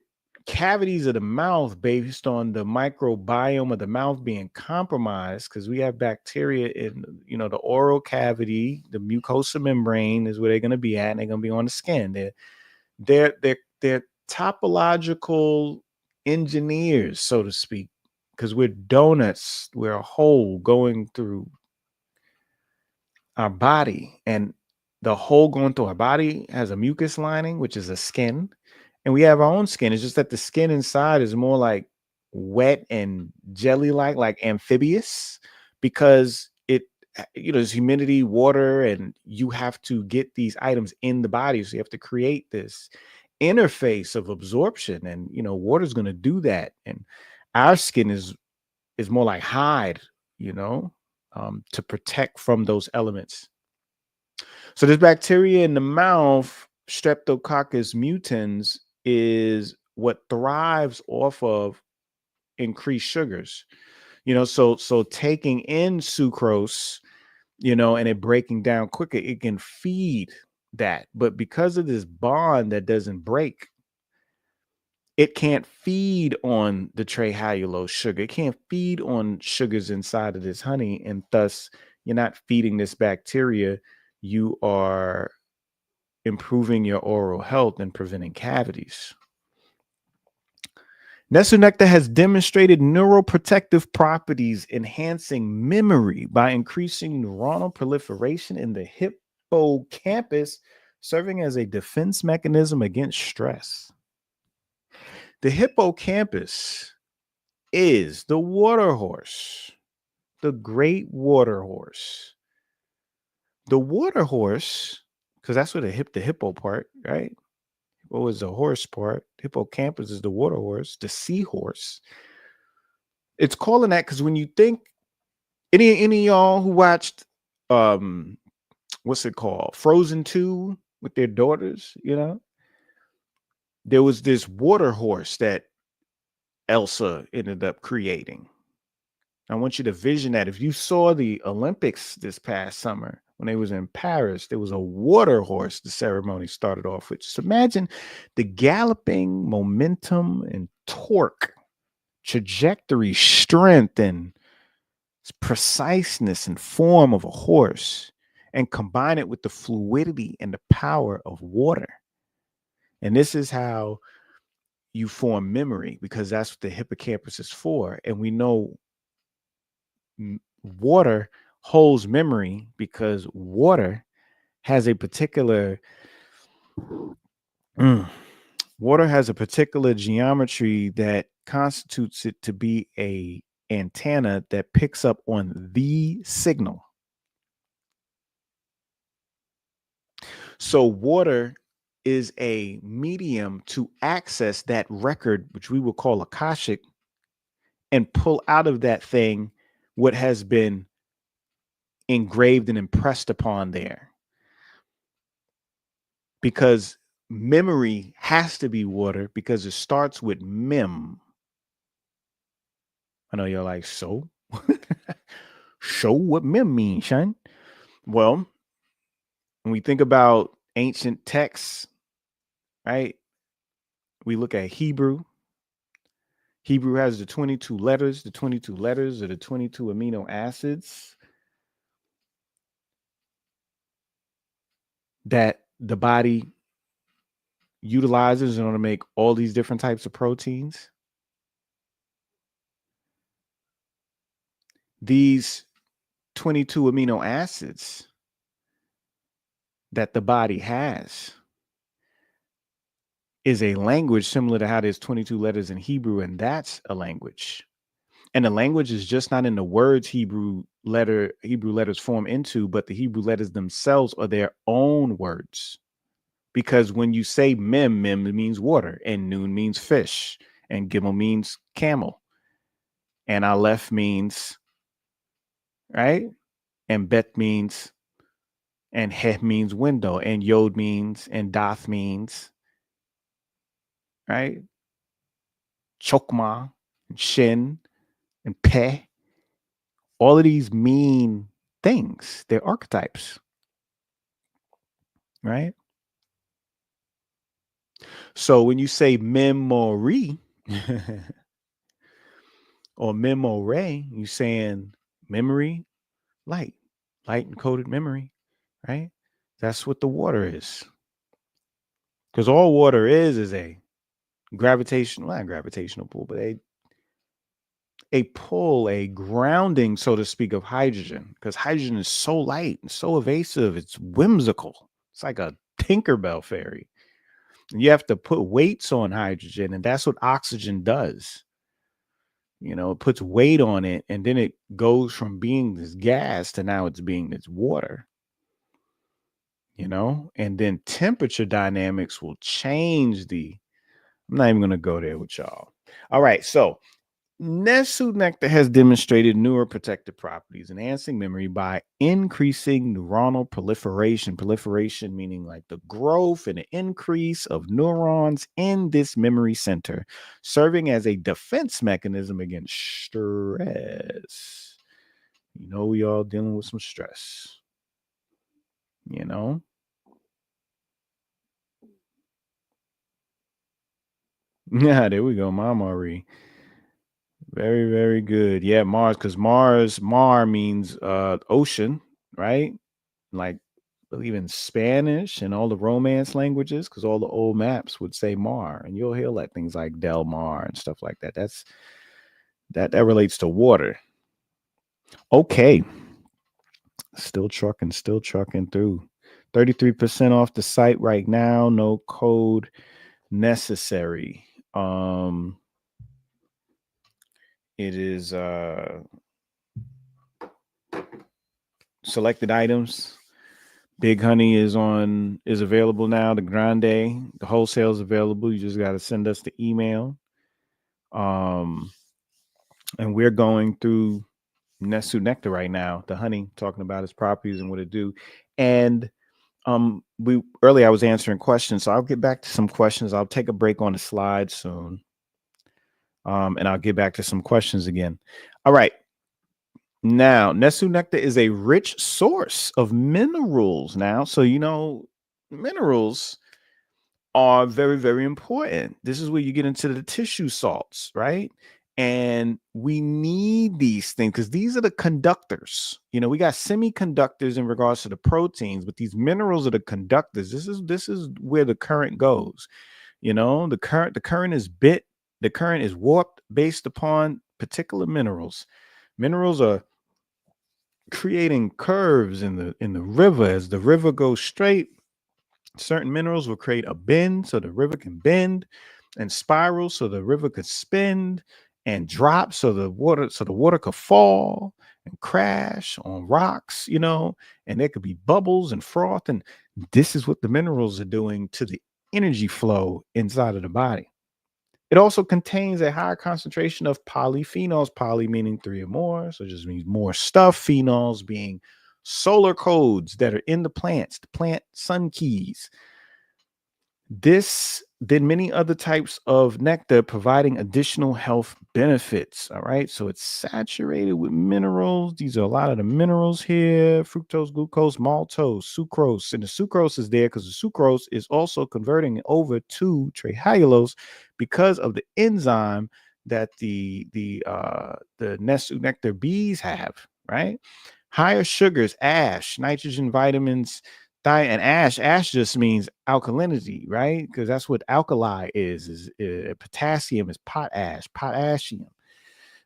cavities of the mouth based on the microbiome of the mouth being compromised, because we have bacteria in, the oral cavity, the mucosa membrane is where they're going to be at, and they're going to be on the skin. They're topological engineers, so to speak, because we're donuts. We're a whole going through our body, and the hole going through our body has a mucus lining, which is a skin, and we have our own skin. It's just that the skin inside is more like wet and jelly like amphibious, because there's humidity, water, and you have to get these items in the body. So you have to create this interface of absorption, and water's going to do that. And our skin is more like hide, you know, to protect from those elements. So this bacteria in the mouth, Streptococcus mutans, is what thrives off of increased sugars. So taking in sucrose, and it breaking down quicker, it can feed that. But because of this bond that doesn't break, it can't feed on the trihallulose sugar. It can't feed on sugars inside of this honey, and thus you're not feeding this bacteria. You are improving your oral health and preventing cavities. Nestle nectar has demonstrated neuroprotective properties, enhancing memory by increasing neuronal proliferation in the hippocampus, serving as a defense mechanism against stress. The hippocampus is the water horse, the great water horse. The water horse, because that's what the hippo part, right? What was the horse part? Hippocampus is the water horse, the seahorse. It's calling that because when you think, any of y'all who watched what's it called? Frozen 2 with their daughters, there was this water horse that Elsa ended up creating. I want you to vision that. If you saw the Olympics this past summer when they was in Paris, there was a water horse the ceremony started off with. Just imagine the galloping momentum and torque, trajectory, strength, and preciseness and form of a horse, and combine it with the fluidity and the power of water. And this is how you form memory, because that's what the hippocampus is for. And we know water holds memory because water has a particular water has a particular geometry that constitutes it to be a antenna that picks up on the signal. So water is a medium to access that record, which we will call Akashic, and pull out of that thing what has been engraved and impressed upon there. Because memory has to be water, because it starts with mem. I know you're like, so? So what mem means, son? Well, when we think about ancient texts, right? We look at Hebrew. Hebrew has the 22 letters. The 22 letters are the 22 amino acids that the body utilizes in order to make all these different types of proteins. These 22 amino acids that the body has is a language similar to how there's 22 letters in Hebrew, and that's a language. And the language is just not in the words Hebrew letters form into, but the Hebrew letters themselves are their own words. Because when you say mem means water, and noon means fish, and gimel means camel, and aleph means, right? And bet means, and heh means window, and yod means, and dath means, right? Chokma, and shin, and peh. All of these mean things. They're archetypes, right? So when you say memory or memore, you're saying memory, light encoded memory, right? That's what the water is. Because all water is a gravitational, not gravitational pull, but a pull, a grounding, so to speak, of hydrogen. Because hydrogen is so light and so evasive, it's whimsical. It's like a Tinkerbell fairy. You have to put weights on hydrogen, and that's what oxygen does. It puts weight on it, and then it goes from being this gas to now it's being this water. And then temperature dynamics will change I'm not even going to go there with y'all. All right. So Nesu nectar has demonstrated neuroprotective properties, enhancing memory by increasing neuronal proliferation. Proliferation meaning like the growth and the increase of neurons in this memory center, serving as a defense mechanism against stress. We all dealing with some stress. Yeah, there we go, Mama Marie. Very, very good. Yeah, Mars, because Mar means ocean, right? Like, I believe in Spanish and all the Romance languages, because all the old maps would say Mar, and you'll hear like things like Del Mar and stuff like that. That relates to water. Okay, still trucking through. 33% off the site right now. No code necessary. It is selected items. Big Honey is available now. The Grande, the wholesale is available. You just got to send us the email. And we're going through Nesu Nectar right now, the honey, talking about its properties and what it do. And we earlier I was answering questions, so I'll get back to some questions. I'll take a break on the slide soon. And I'll get back to some questions again. All right. Now, Nesu nectar is a rich source of minerals now. So, minerals are very, very important. This is where you get into the tissue salts, right? And we need these things because these are the conductors. We got semiconductors in regards to the proteins, but these minerals are the conductors. This is where the current goes. The current is warped based upon particular minerals. Minerals are creating curves in the river. As the river goes straight, certain minerals will create a bend so the river can bend, and spiral so the river could spin, and drop so the water could fall and crash on rocks, and there could be bubbles and froth. And this is what the minerals are doing to the energy flow inside of the body. It also contains a higher concentration of polyphenols, poly meaning 3 or more. So it just means more stuff. Phenols being solar codes that are in the plants, the plant sun keys. This than many other types of nectar, providing additional health benefits. All right. So it's saturated with minerals. These are a lot of the minerals here: fructose, glucose, maltose, sucrose. And the sucrose is there because the sucrose is also converting over to trehalulose because of the enzyme that the Nesu nectar bees have, right? Higher sugars, ash, nitrogen, vitamins, and ash just means alkalinity, right? Because that's what alkali is potassium is potassium.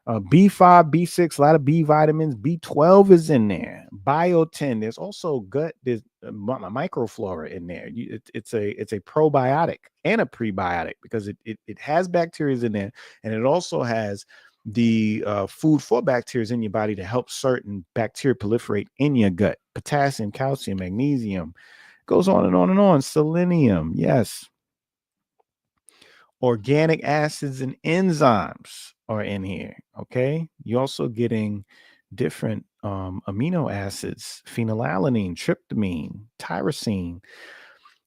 B5, B6, a lot of B vitamins. B12 is in there. Biotin. There's also there's microflora in there. It's a probiotic and a prebiotic because it has bacteria in there, and it also has the food for bacteria in your body to help certain bacteria proliferate in your gut. Potassium, calcium, magnesium, goes on and on and on. Selenium, yes. Organic acids and enzymes are in here. Okay. You're also getting different amino acids: phenylalanine, tryptamine, tyrosine.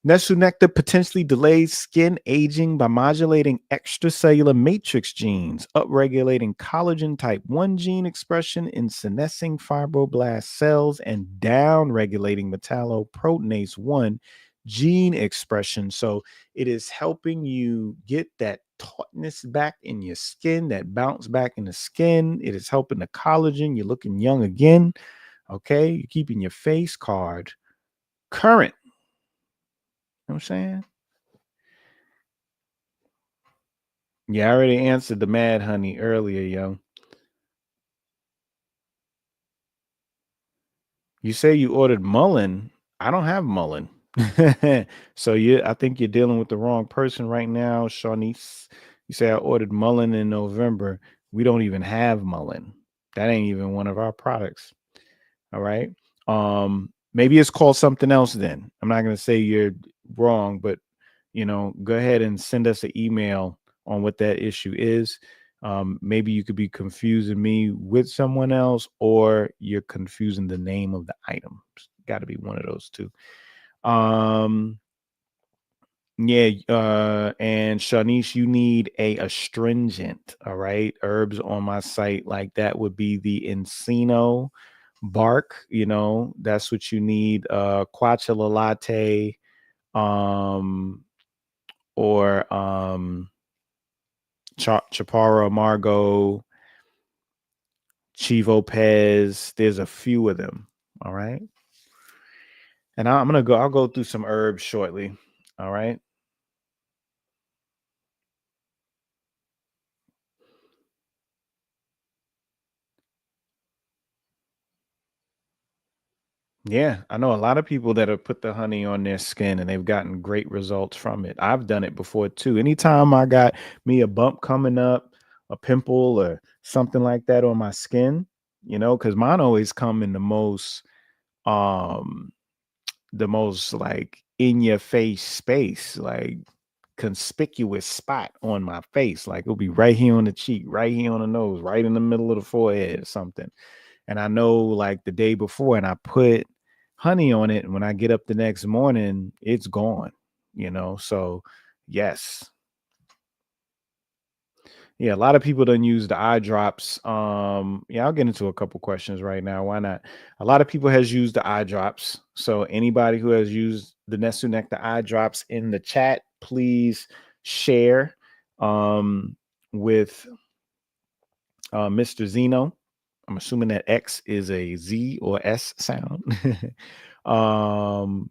Nesu nectar potentially delays skin aging by modulating extracellular matrix genes, upregulating collagen type 1 gene expression in senescing fibroblast cells, and downregulating metalloproteinase 1 gene expression. So it is helping you get that tautness back in your skin, that bounce back in the skin. It is helping the collagen. You're looking young again. Okay. You're keeping your face card current. You know what I'm saying? Yeah, I already answered the mad honey earlier, yo. You say you ordered mullein. I don't have mullein. So I think you're dealing with the wrong person right now, Shawnice. You say I ordered mullein in November. We don't even have mullein. That ain't even one of our products. All right. Maybe it's called something else then. I'm not gonna say you're wrong, but go ahead and send us an email on what that issue is. Maybe you could be confusing me with someone else, or you're confusing the name of the item. Got to be one of those two. Um, yeah, and Shanice, you need a astringent. All right, herbs on my site like that would be the encino bark. That's what you need. Quachua latte, um, or Chaparro Margot, Chivo Pez. There's a few of them. All right. And I'll go through some herbs shortly. All right. Yeah, I know a lot of people that have put the honey on their skin and they've gotten great results from it. I've done it before too. Anytime I got me a bump coming up, a pimple or something like that on my skin, because mine always come in um the most like in your face space, like conspicuous spot on my face. Like it'll be right here on the cheek, right here on the nose, right in the middle of the forehead or something. And I know like the day before, and I put honey on it. And when I get up the next morning, it's gone. So yes. Yeah, a lot of people don't use the eye drops. Yeah, I'll get into a couple questions right now. Why not? A lot of people has used the eye drops. So anybody who has used the Nesu Nectar eye drops in the chat, please share with Mr. Zeno. I'm assuming that X is a Z or S sound. um,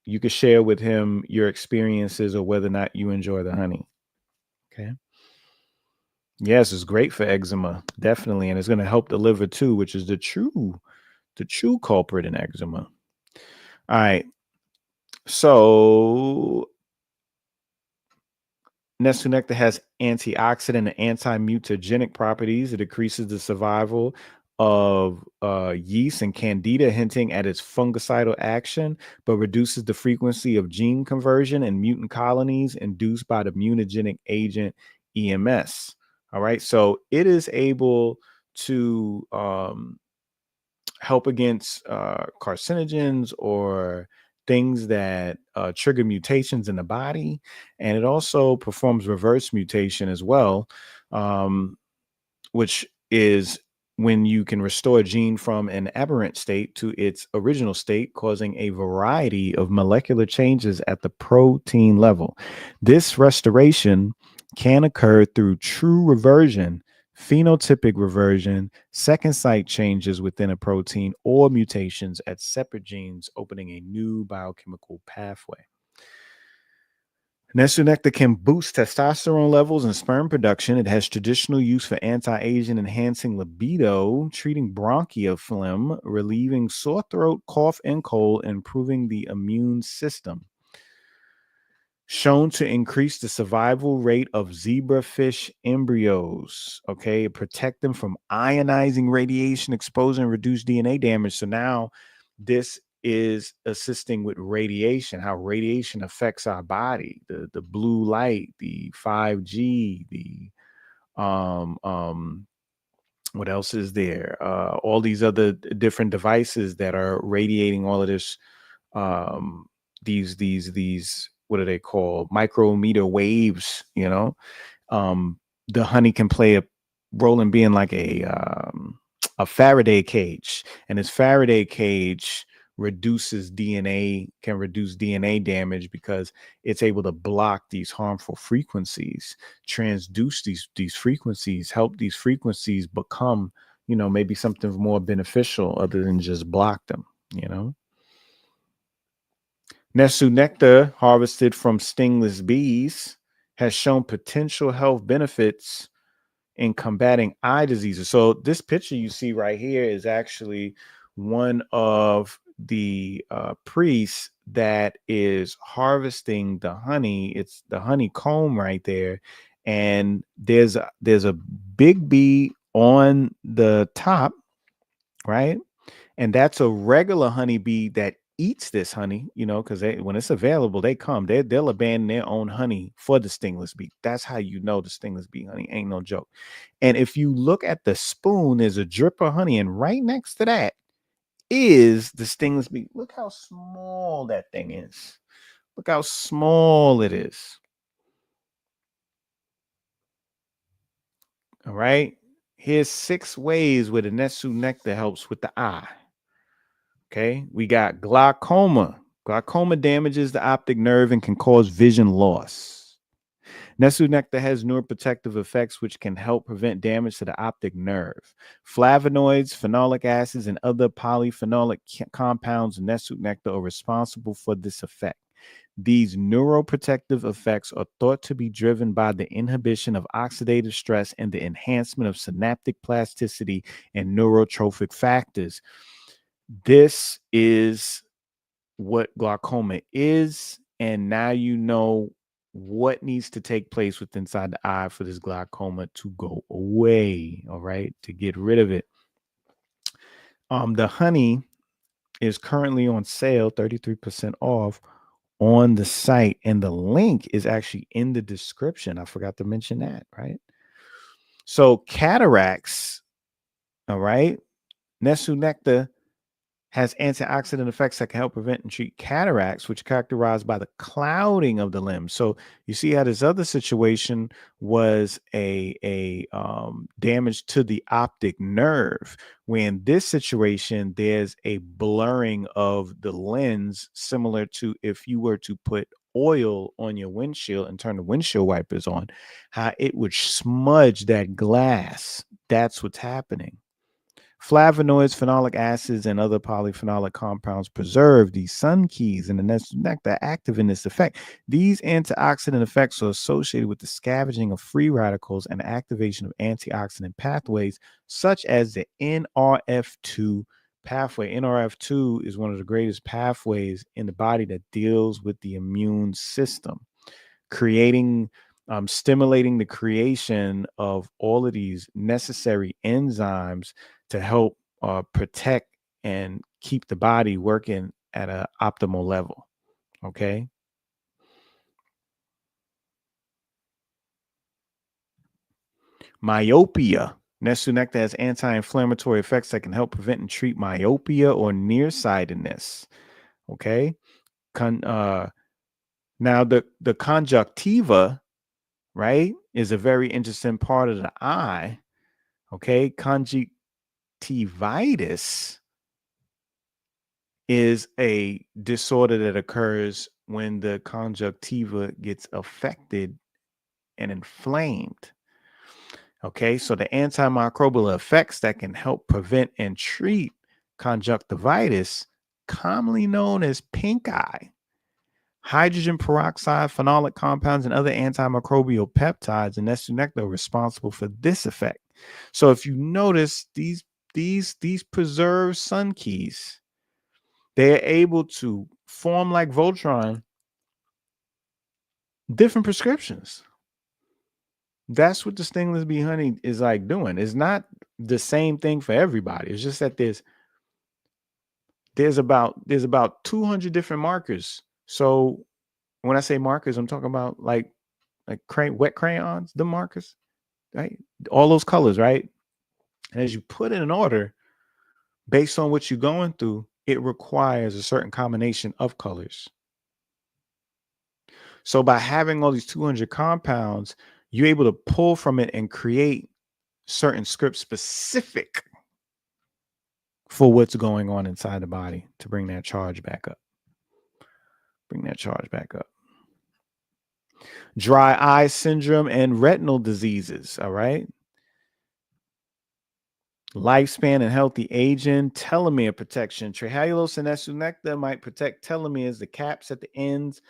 you could share with him your experiences or whether or not you enjoy the honey. Okay. Yes, it's great for eczema, definitely, and it's going to help the liver too, which is the true culprit in eczema. All right, so Nesu Nectar has antioxidant and anti-mutagenic properties. It decreases the survival of yeast and candida, hinting at its fungicidal action, but reduces the frequency of gene conversion and mutant colonies induced by the mutagenic agent EMS. All right, so it is able to help against carcinogens or things that trigger mutations in the body. And it also performs reverse mutation as well, um, which is when you can restore a gene from an aberrant state to its original state, causing a variety of molecular changes at the protein level. This restoration can occur through true reversion, phenotypic reversion, second site changes within a protein, or mutations at separate genes, opening a new biochemical pathway. Nesu nectar can boost testosterone levels and sperm production. It has traditional use for anti-aging, enhancing libido, treating bronchial phlegm, relieving sore throat, cough, and cold, improving the immune system. Shown to increase the survival rate of zebrafish embryos. Okay, protect them from ionizing radiation exposure and reduce DNA damage. So now this is assisting with radiation, how radiation affects our body, the blue light, the 5G, the what else is there? All these other different devices that are radiating all of this, um, these what are they called? Micrometer waves. The honey can play a role in being like a Faraday cage, and this Faraday cage can reduce DNA damage because it's able to block these harmful frequencies, transduce these frequencies, help these frequencies become, maybe something more beneficial other than just block them. Nesu nectar harvested from stingless bees has shown potential health benefits in combating eye diseases. So this picture you see right here is actually one of the priests that is harvesting the honey. It's the honeycomb right there, and there's a big bee on the top, right? And that's a regular honeybee that eats this honey, because when it's available, they come. They'll abandon their own honey for the stingless bee. That's how you know the stingless bee honey ain't no joke. And if you look at the spoon, there's a drip of honey, and right next to that is the stingless bee. Look how small that thing is. Look how small it is. All right. Here's 6 ways where the Nesu nectar helps with the eye. Okay, we got glaucoma. Glaucoma damages the optic nerve and can cause vision loss. Nesu nectar has neuroprotective effects which can help prevent damage to the optic nerve. Flavonoids, phenolic acids, and other polyphenolic compounds in Nesu nectar are responsible for this effect. These neuroprotective effects are thought to be driven by the inhibition of oxidative stress and the enhancement of synaptic plasticity and neurotrophic factors. This is what glaucoma is, and now you know what needs to take place with inside the eye for this glaucoma to go away. All right, to get rid of it. The honey is currently on sale, 33% off on the site, and the link is actually in the description. I forgot to mention that, right? So cataracts, all right, Nesu nectar has antioxidant effects that can help prevent and treat cataracts, which are characterized by the clouding of the limbs. So you see how this other situation was a damage to the optic nerve. Where in this situation, there's a blurring of the lens, similar to if you were to put oil on your windshield and turn the windshield wipers on, how it would smudge that glass. That's what's happening. Flavonoids, phenolic acids, and other polyphenolic compounds preserve these sun keys and the nectar active in this effect. These antioxidant effects are associated with the scavenging of free radicals and activation of antioxidant pathways, such as the NRF2 pathway. NRF2 is one of the greatest pathways in the body that deals with the immune system, stimulating the creation of all of these necessary enzymes to help protect and keep the body working at an optimal level. Okay. Myopia. Nesu nectar has anti-inflammatory effects that can help prevent and treat myopia or nearsightedness. Okay. Now the conjunctiva, right, is a very interesting part of the eye. Okay. Conjunctivitis is a disorder that occurs when the conjunctiva gets affected and inflamed. Okay, so the antimicrobial effects that can help prevent and treat conjunctivitis, commonly known as pink eye, hydrogen peroxide, phenolic compounds, and other antimicrobial peptides in Nesu nectar are responsible for this effect. So if you notice these preserved sun keys, they're able to form like Voltron different prescriptions. That's what the stingless bee honey is like doing. It's not the same thing for everybody. It's just that there's about 200 different markers. So when I say markers, I'm talking about like wet crayons, the markers, right? All those colors, right? And as you put in an order based on what you're going through, it requires a certain combination of colors. So by having all these 200 compounds, you're able to pull from it and create certain scripts specific for what's going on inside the body to bring that charge back up. Bring that charge back up. Dry eye syndrome and retinal diseases. All right. Lifespan and healthy aging, telomere protection. Trehalose and Nesu nectar might protect telomeres, the caps at the ends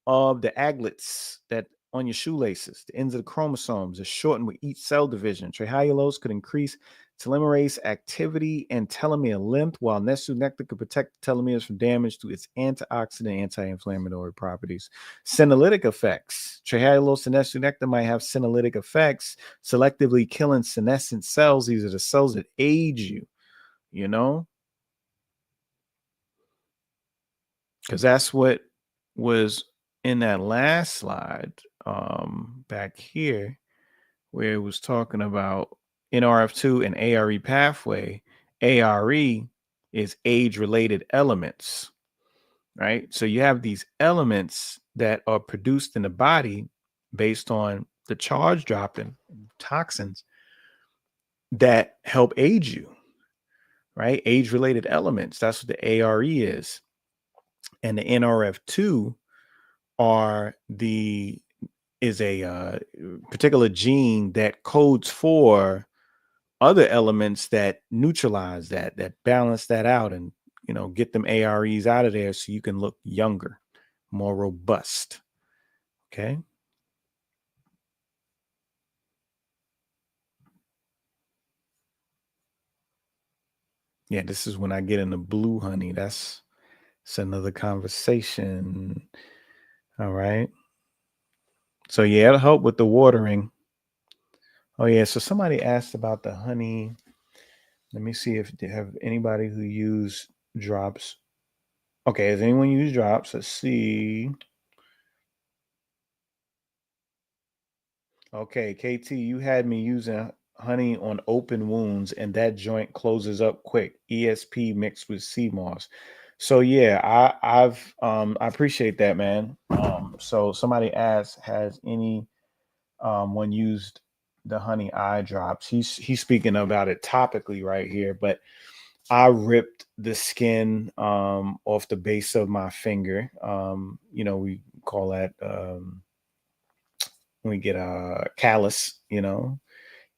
of the aglets that on your shoelaces, the ends of the chromosomes are shortened with each cell division. Trehalulose could increase telomerase activity and telomere length, while Nesu nectar could protect the telomeres from damage through its antioxidant, anti-inflammatory properties. Senolytic effects. Trehalulose and Nesu nectar might have senolytic effects, selectively killing senescent cells. These are the cells that age you, you know, because that's what was in that last slide back here, where it was talking about NRF2 and ARE pathway. ARE is age-related elements, right? So you have these elements that are produced in the body based on the charge dropping toxins that help age you, right? Age-related elements. That's what the ARE is. And the NRF2 is a particular gene that codes for other elements that neutralize that balance that out, and get them AREs out of there so you can look younger, more robust. Okay. Yeah, this is when I get into blue honey. It's another conversation. All right. So yeah, it'll help with the watering. Oh yeah, so somebody asked about the honey. Let me see if they have anybody who use drops. Okay, has anyone used drops? Let's see. Okay, KT, you had me using honey on open wounds, and that joint closes up quick. ESP mixed with sea moss. So yeah, I appreciate that, man. So somebody asked, has any one used the honey eye drops? He's speaking about it topically right here, but I ripped the skin off the base of my finger. We call that when we get a callus,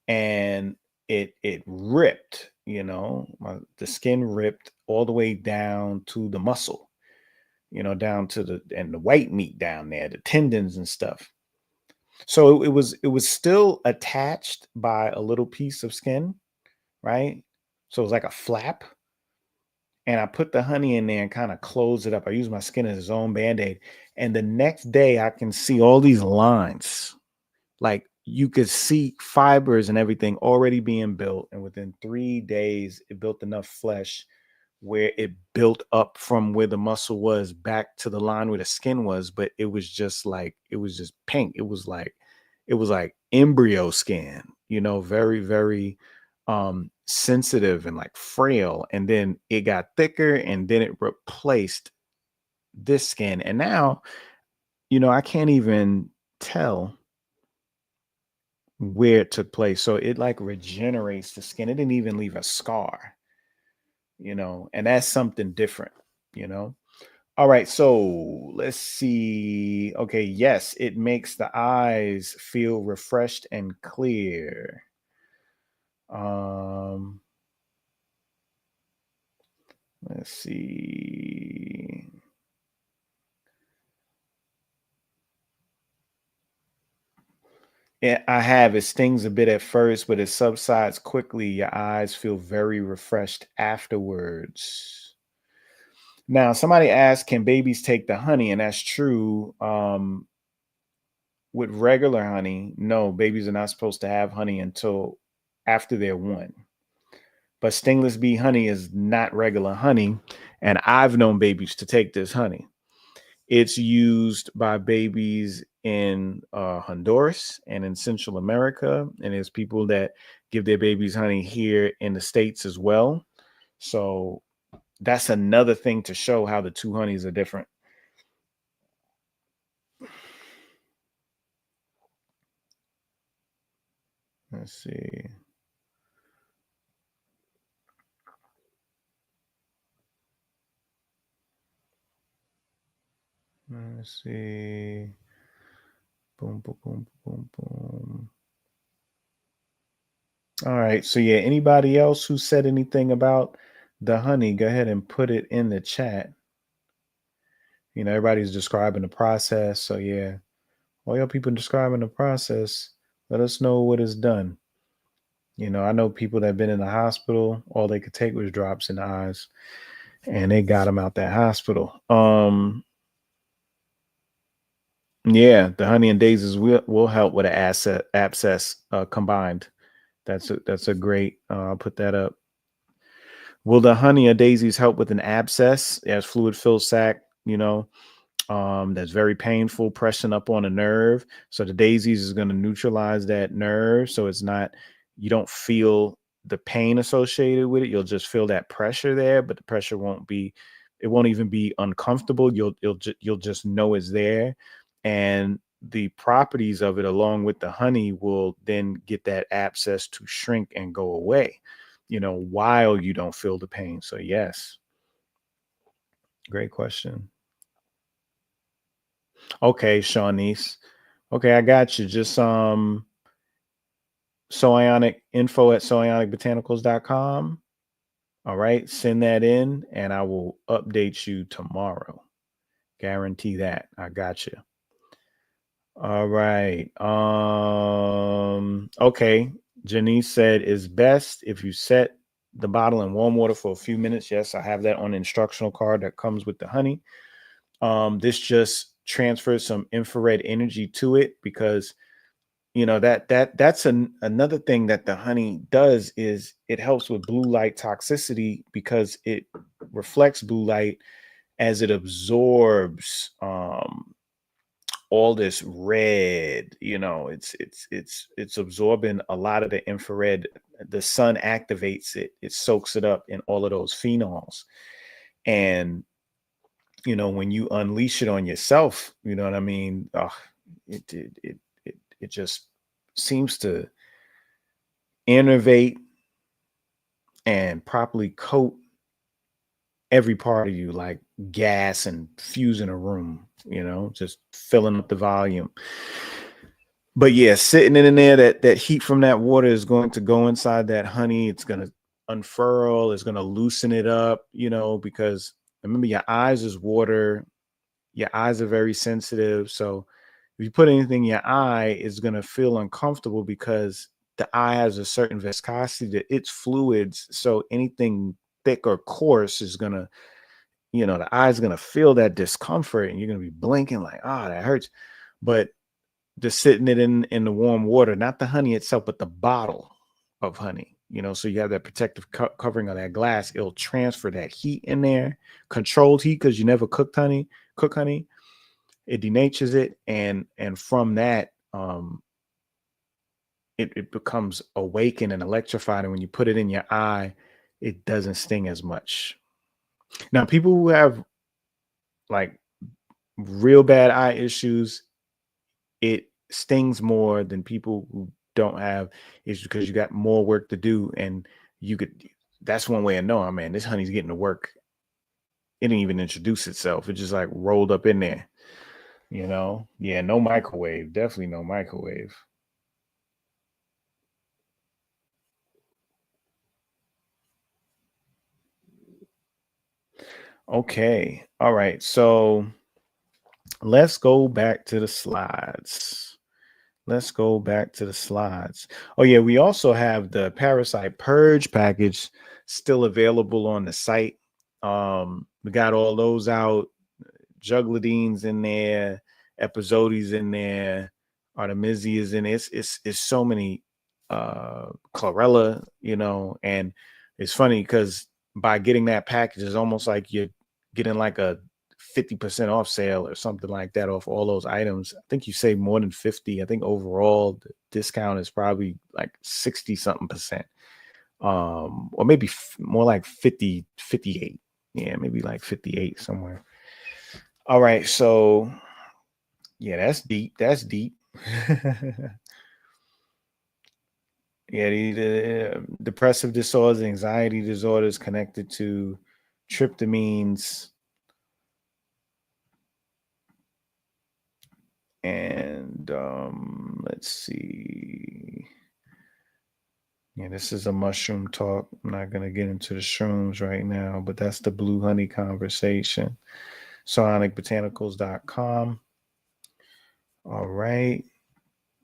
and it ripped, the skin ripped all the way down to the muscle, down to the white meat down there, the tendons and stuff. So it was still attached by a little piece of skin, right? So it was like a flap. And I put the honey in there and kind of closed it up. I used my skin as its own band-aid. And the next day I can see all these lines. Like you could see fibers and everything already being built. And within 3 days, it built enough flesh where it built up from where the muscle was back to the line where the skin was. But it was just pink. It was like embryo skin, very, very sensitive and like frail. And then it got thicker, and then it replaced this skin. And now, I can't even tell where it took place. So it like regenerates the skin. It didn't even leave a scar, and that's something different, you know. All right, so let's see. Okay, yes, it makes the eyes feel refreshed and clear. Um, let's see. Yeah, I have. It stings a bit at first, but it subsides quickly. Your eyes feel very refreshed afterwards. Now, somebody asked, can babies take the honey? And that's true. With regular honey, no, babies are not supposed to have honey until after they're 1. But stingless bee honey is not regular honey. And I've known babies to take this honey. It's used by babies in Honduras and in Central America. And there's people that give their babies honey here in the States as well. So that's another thing to show how the two honeys are different. Let's see. Let's see. Boom, boom, boom, boom, boom. All right. So yeah, anybody else who said anything about the honey, go ahead and put it in the chat. Everybody's describing the process. So yeah, All y'all people describing the process, let us know what is done. I know people that have been in the hospital, all they could take was drops in the eyes, and they got them out that hospital. Yeah, the honey and daisies will help with an abscess combined. That's a great. I'll put that up. Will the honey or daisies help with an abscess? As fluid filled sac, that's very painful, pressing up on a nerve. So the daisies is going to neutralize that nerve. So you don't feel the pain associated with it. You'll just feel that pressure there, but the pressure it won't even be uncomfortable. You'll just know it's there. And the properties of it, along with the honey, will then get that abscess to shrink and go away, while you don't feel the pain. So yes, great question. Okay, Shawnice. Okay, I got you. Just Soionic info at soionicbotanicals.com. All right, send that in and I will update you tomorrow. Guarantee that. I got you. All right. Okay. Janice said it's best if you set the bottle in warm water for a few minutes. Yes, I have that on the instructional card that comes with the honey. This just transfers some infrared energy to it because that's another thing that the honey does is it helps with blue light toxicity because it reflects blue light as it absorbs all this red. It's absorbing a lot of the infrared. The sun activates it soaks it up in all of those phenols. And when you unleash it on yourself, you know what I mean? It just seems to innovate and properly coat every part of you like gas and fusing a room, just filling up the volume. But yeah, sitting in there, that heat from that water is going to go inside that honey. It's going to unfurl. It's going to loosen it up, because remember your eyes is water. Your eyes are very sensitive. So if you put anything in your eye, it's going to feel uncomfortable because the eye has a certain viscosity to its fluids. So anything thick or coarse is going to, the eye is going to feel that discomfort and you're going to be blinking like, that hurts. But just sitting it in the warm water, not the honey itself, but the bottle of honey, so you have that protective covering of that glass. It'll transfer that heat in there, controlled heat, because you never cook honey. It denatures it, and from that, it becomes awakened and electrified. And when you put it in your eye, it doesn't sting as much. Now, people who have like real bad eye issues, it stings more than people who don't have issues because you got more work to do. And that's one way of knowing, man, this honey's getting to work. It didn't even introduce itself. It just like rolled up in there, Yeah, no microwave. Definitely no microwave. Okay. All right. So let's go back to the slides. Oh, yeah. We also have the Parasite Purge package still available on the site. We got all those out. Juggladine's in there. Episodi's in there. Artemisia is in it. It's so many. Chlorella, and it's funny because by getting that package, it's almost like you're getting like a 50% off sale or something like that off all those items. I think you save more than 50. I think overall the discount is probably like 60 something percent. Or maybe more like 50, 58. Yeah, maybe like 58 somewhere. All right, so yeah, that's deep. Yeah, the depressive disorders, anxiety disorders connected to tryptamines, and let's see. Yeah, this is a mushroom talk. I'm not going to get into the shrooms right now, but that's the blue honey conversation. Sonicbotanicals.com. All right.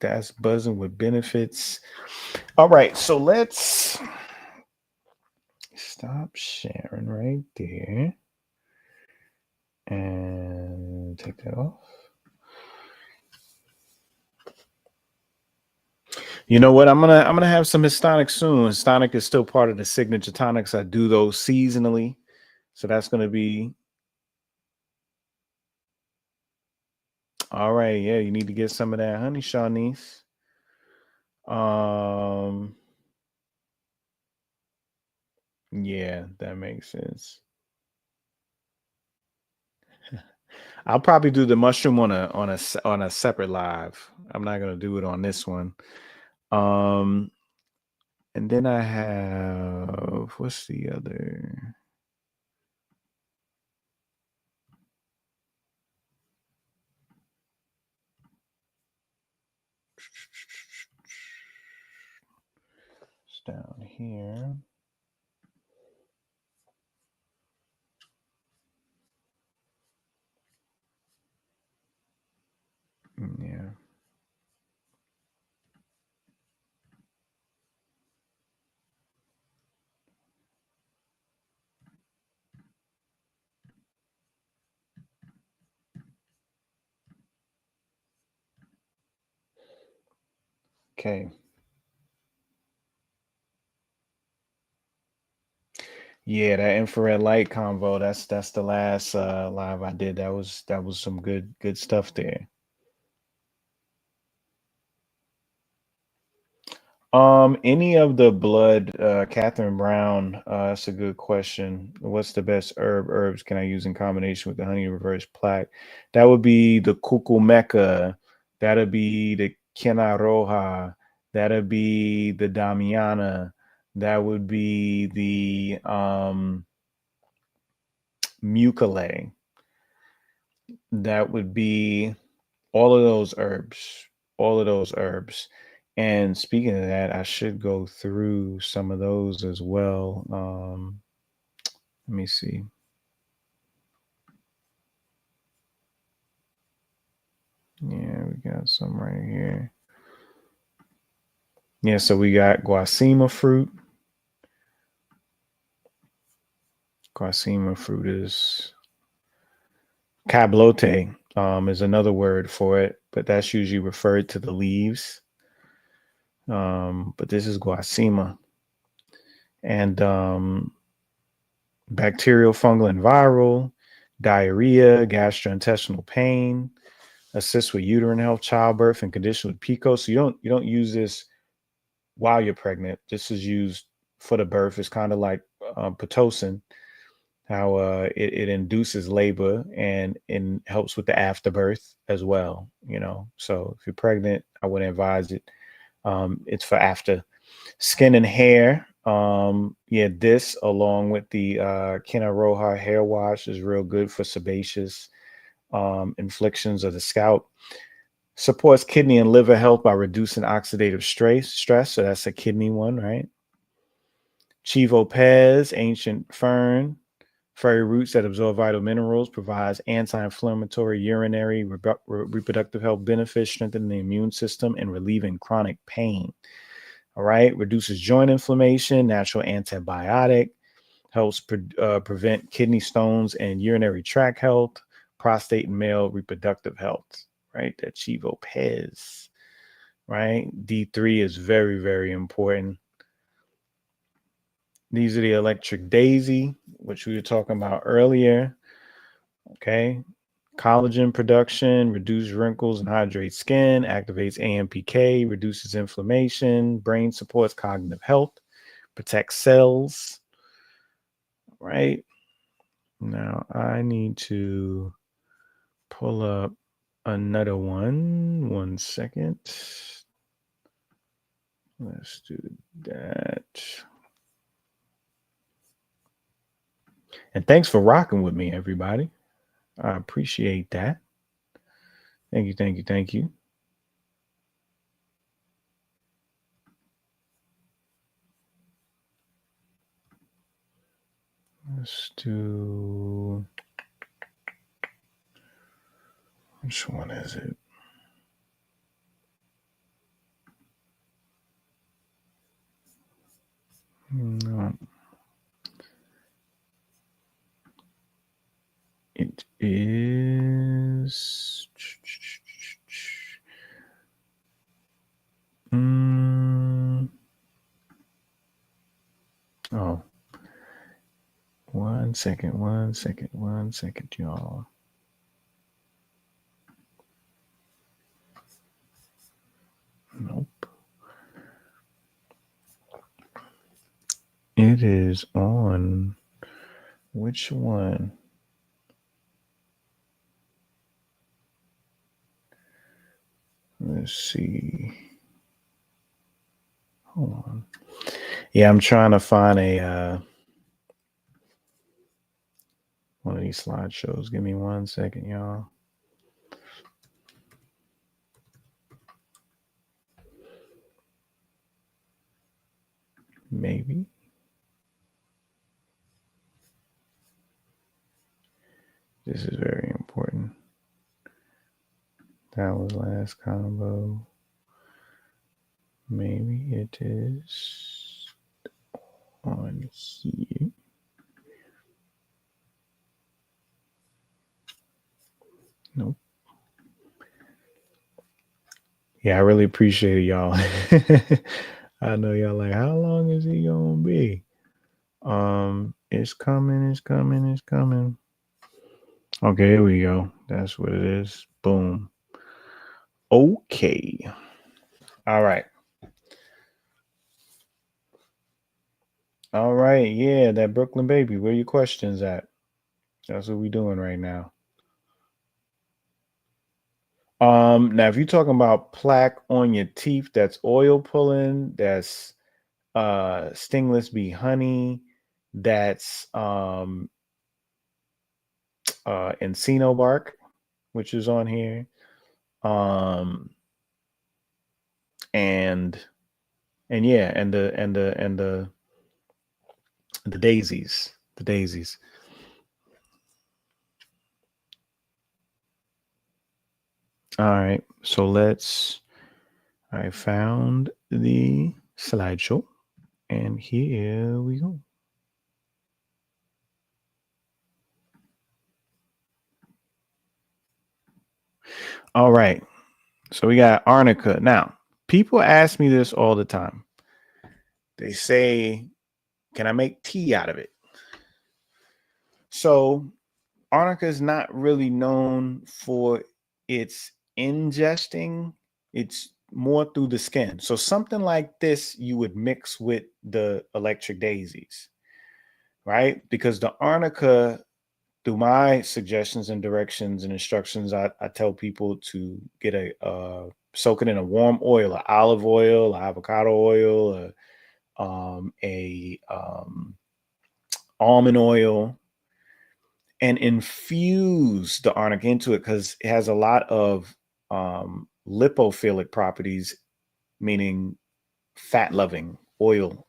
That's buzzing with benefits. All right. So let's stop sharing right there and take that off. You know what? I'm gonna have some Histonic soon. Histonic is still part of the signature tonics. I do those seasonally. So that's gonna be all right. Yeah, you need to get some of that honey, Shawnice. Um, yeah, that makes sense. I'll probably do the mushroom on a separate live. I'm not gonna do it on this one. Um, and then I have what's the other? It's down here. Yeah. Okay. Yeah, that infrared light convo. That's the last live I did. That was some good stuff there. Any of the blood, Catherine Brown, that's a good question. What's the best herbs can I use in combination with the honey reverse plaque? That would be the cucumeca, that'd be the quina roja, that'd be the damiana, that would be the mucilage, that would be all of those herbs, all of those herbs. And speaking of that, I should go through some of those as well. Let me see. Yeah, we got some right here. Yeah, so we got guasima fruit. Guasima fruit is cablote, is another word for it, but that's usually referred to the leaves. But this is guasima. And bacterial, fungal, and viral, diarrhea, gastrointestinal pain, assists with uterine health, childbirth, and condition with PCOS. So you don't use this while you're pregnant. This is used for the birth. It's kind of like pitocin, how it induces labor and helps with the afterbirth as well. So if you're pregnant, I would advise it. It's for after. Skin and hair. Yeah, this along with the Kena Roja hair wash is real good for sebaceous inflictions of the scalp. Supports kidney and liver health by reducing oxidative stress. So that's a kidney one, right? Chivo Pez, ancient fern, furry roots that absorb vital minerals, provides anti-inflammatory, urinary, reproductive health benefits, strengthening the immune system, and relieving chronic pain. All right, reduces joint inflammation, natural antibiotic, helps prevent kidney stones and urinary tract health, prostate and male reproductive health. Right, that Chivo Pez. Right, D3 is very, very important. These are the electric daisy, which we were talking about earlier. Okay, collagen production, reduce wrinkles and hydrates skin, activates AMPK, reduces inflammation, brain supports cognitive health, protects cells. Right, now I need to pull up another one. 1 second. Let's do that. And thanks for rocking with me, everybody. I appreciate that. Thank you, thank you, thank you. Let's do. Which one is it? It is. Oh, 1 second, 1 second, y'all. Nope. It is on which one? Let's see. Hold on. Yeah, I'm trying to find a one of these slideshows. Give me 1 second, y'all. Maybe. This is very important. That was last combo. Maybe it is on here. Nope. Yeah, I really appreciate it, y'all. I know y'all like, how long is he gonna be? It's coming, it's coming, it's coming. Okay, here we go. That's what it is. Boom. Okay. All right. All right. Yeah, that Brooklyn baby. Where your questions at? That's what we doing right now. Now if you're talking about plaque on your teeth, that's oil pulling, that's stingless bee honey, that's encino bark, which is on here. And yeah, and the daisies. The daisies. All right. So I found the slideshow and here we go. All right. So we got arnica. Now, people ask me this all the time. They say, can I make tea out of it? So arnica is not really known for its ingesting. It's more through the skin. So something like this you would mix with the electric daisies, right? Because the arnica, through my suggestions and directions and instructions, I tell people to get soak it in a warm oil, a olive oil, avocado oil, almond oil, and infuse the arnica into it because it has a lot of lipophilic properties, meaning fat loving oil,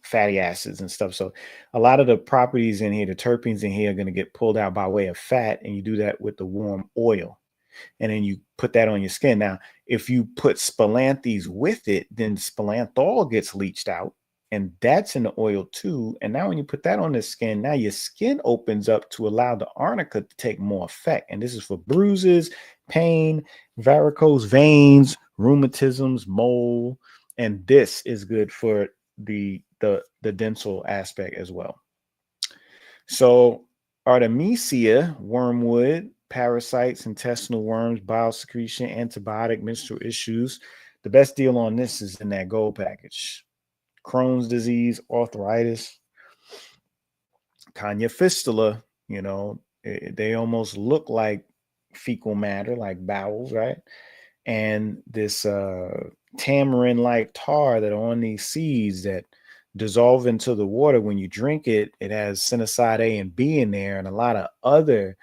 fatty acids and stuff. So a lot of the properties in here, the terpenes in here, are going to get pulled out by way of fat, and you do that with the warm oil. And then you put that on your skin. Now, if you put spilanthes with it, then spilanthol gets leached out, and that's in the oil too. And now when you put that on the skin, now your skin opens up to allow the arnica to take more effect. And this is for bruises, pain, varicose veins, rheumatisms, mole, and this is good for the dental aspect as well. So Artemisia, wormwood, parasites, intestinal worms, bile secretion, antibiotic, menstrual issues. The best deal on this is in that gold package. Crohn's disease, arthritis, Kanya fistula, they almost look like fecal matter, like bowels, right? And this tamarind-like tar that are on these seeds that dissolve into the water when you drink it. It has psilocybin A and B in there, and a lot of other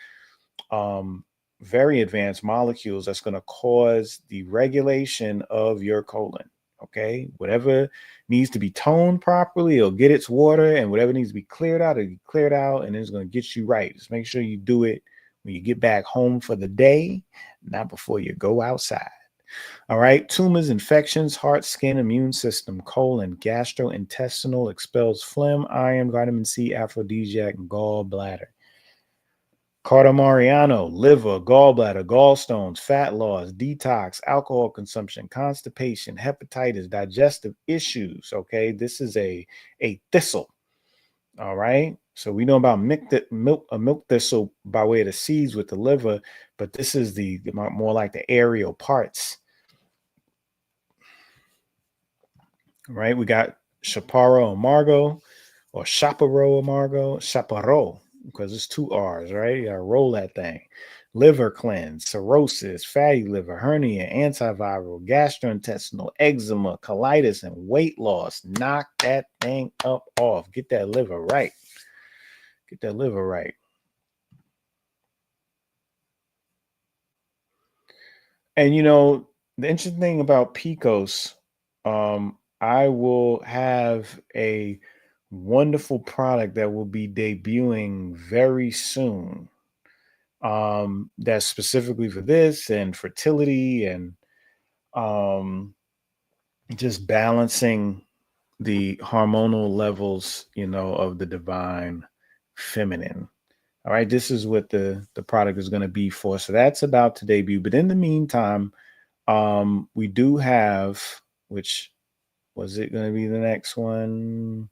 very advanced molecules that's going to cause the regulation of your colon. Okay, whatever needs to be toned properly, it'll get its water, and whatever needs to be cleared out, it'll be cleared out, and it's going to get you right. Just make sure you do it when you get back home for the day, not before you go outside. All right. Tumors, infections, heart, skin, immune system, colon, gastrointestinal, expels phlegm, iron, vitamin C, aphrodisiac, and gallbladder. Cardamariano, liver, gallbladder, gallstones, fat loss, detox, alcohol consumption, constipation, hepatitis, digestive issues. Okay, this is a thistle. All right. So we know about a milk thistle by way of the seeds with the liver, but this is the more like the aerial parts. Right. We got Chaparro amargo or Chaparro, because it's two R's, right? You gotta roll that thing. Liver cleanse, cirrhosis, fatty liver, hernia, antiviral, gastrointestinal, eczema, colitis, and weight loss. Knock that thing up off. Get that liver right. Get that liver right. And the interesting thing about Picos, I will have a wonderful product that will be debuting very soon. That's specifically for this and fertility and um, just balancing the hormonal levels, of the divine feminine. All right, this is what the product is going to be for. So that's about to debut. But in the meantime, we do have, which was it going to be the next one?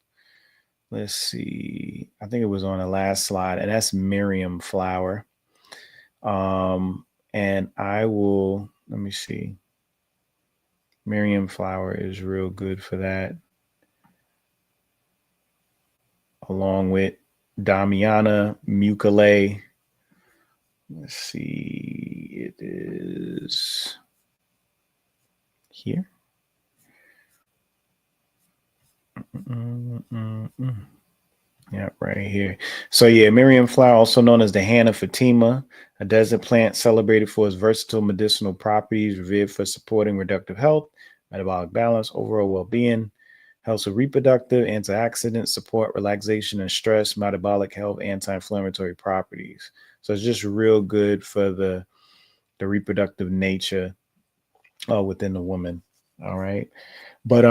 Let's see. I think it was on the last slide, and that's Miriam flower. And I will, let me see. Miriam flower is real good for that, along with Damiana muculae. Let's see. It is here. Yeah, right here. So yeah, Miriam flower, also known as the hand of Fatima, a desert plant celebrated for its versatile medicinal properties, revered for supporting reproductive health, metabolic balance, overall well-being, helps with reproductive, antioxidant support, relaxation and stress, metabolic health, anti-inflammatory properties. So it's just real good for the reproductive nature within the woman. All right. But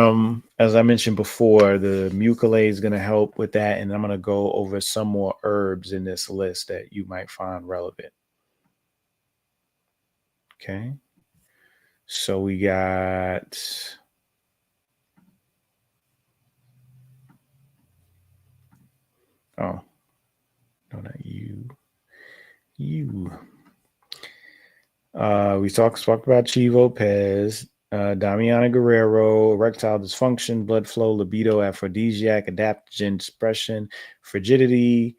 as I mentioned before, the mucilate is going to help with that, and I'm going to go over some more herbs in this list that you might find relevant. Okay. So we got no, not you. We talked about Chivo Pez, Damiana Guerrero, erectile dysfunction, blood flow, libido, aphrodisiac, adaptogen expression, frigidity,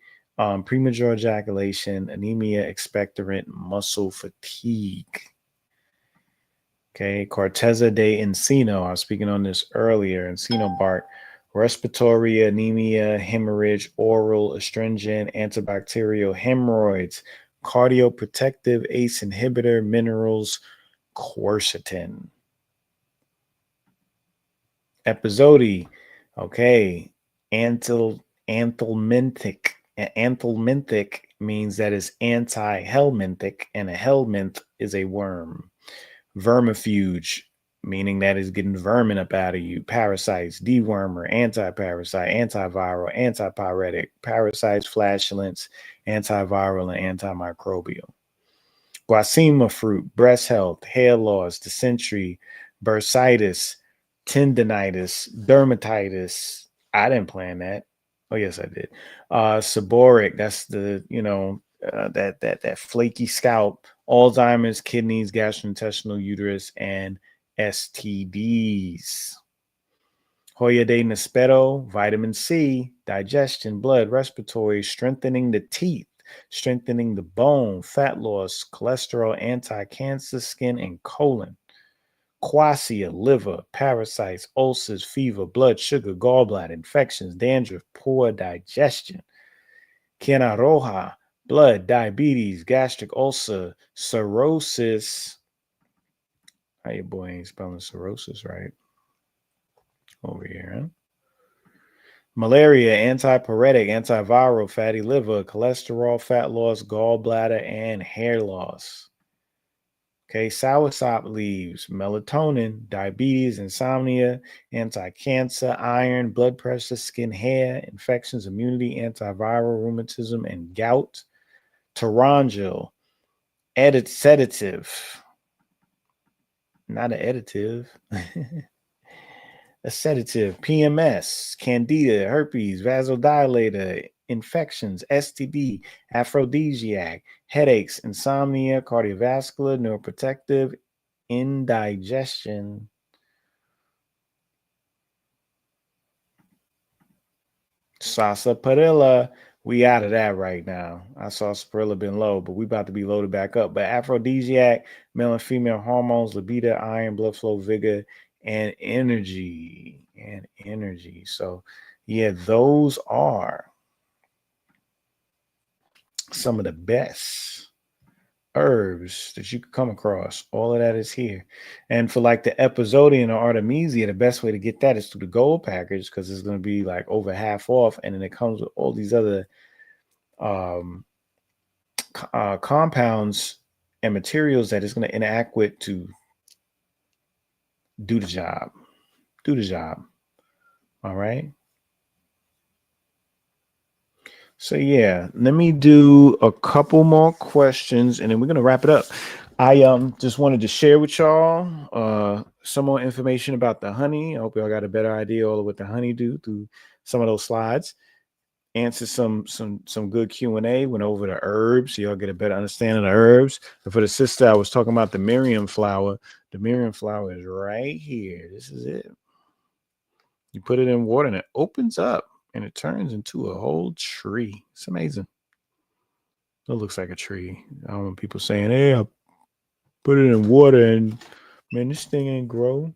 premature ejaculation, anemia, expectorant, muscle fatigue. Okay, Corteza de Encino. I was speaking on this earlier. Encino bark, respiratory anemia, hemorrhage, oral astringent, antibacterial hemorrhoids, cardioprotective, ACE inhibitor, minerals, quercetin. Epizodi, okay, anthelmintic. Anthelminthic means that it's anti-helminthic, and a helminth is a worm. Vermifuge, meaning that it's getting vermin up out of you. Parasites, dewormer, anti-parasite, antiviral, antipyretic, parasites, flatulence, antiviral, and antimicrobial. Guasima fruit, breast health, hair loss, dysentery, bursitis, tendinitis, dermatitis. I didn't plan that. Oh yes, I did. Seborrheic, that's the that flaky scalp, Alzheimer's, kidneys, gastrointestinal, uterus, and STDs. Hoya de Nespero, vitamin C, digestion, blood, respiratory, strengthening the teeth, strengthening the bone, fat loss, cholesterol, anti-cancer, skin, and colon. Quassia, liver, parasites, ulcers, fever, blood sugar, gallbladder, infections, dandruff, poor digestion. Quina roja, blood, diabetes, gastric ulcer, cirrhosis. How your boy ain't spelling cirrhosis right over here, huh? Malaria, antipyretic, antiviral, fatty liver, cholesterol, fat loss, gallbladder, and hair loss. Okay, soursop leaves, melatonin, diabetes, insomnia, anti-cancer, iron, blood pressure, skin, hair, infections, immunity, antiviral, rheumatism, and gout. Tarangel, edit sedative, not an additive. A sedative, PMS, candida, herpes, vasodilator, infections, STD, aphrodisiac, headaches, insomnia, cardiovascular, neuroprotective, indigestion. Sarsaparilla, we out of that right now. I saw sarsaparilla been low, but we about to be loaded back up. But aphrodisiac, male and female hormones, libido, iron, blood flow, vigor, and energy. So, yeah, those are some of the best herbs that you could come across. All of that is here. And for like the Episodian or Artemisia, the best way to get that is through the gold package because it's going to be like over half off. And then it comes with all these other um, compounds and materials that it's going to interact with to do the job. Do the job. All right. So yeah, let me do a couple more questions and then we're gonna wrap it up. I just wanted to share with y'all some more information about the honey. I hope y'all got a better idea of what the honey do through some of those slides. Answer some good Q&A. Went over the herbs, so y'all get a better understanding of the herbs. And for the sister, I was talking about the Miriam flower. The Miriam flower is right here. This is it. You put it in water and it opens up and it turns into a whole tree. It's amazing. It looks like a tree. I don't want people saying, hey, I put it in water and man, this thing ain't grow.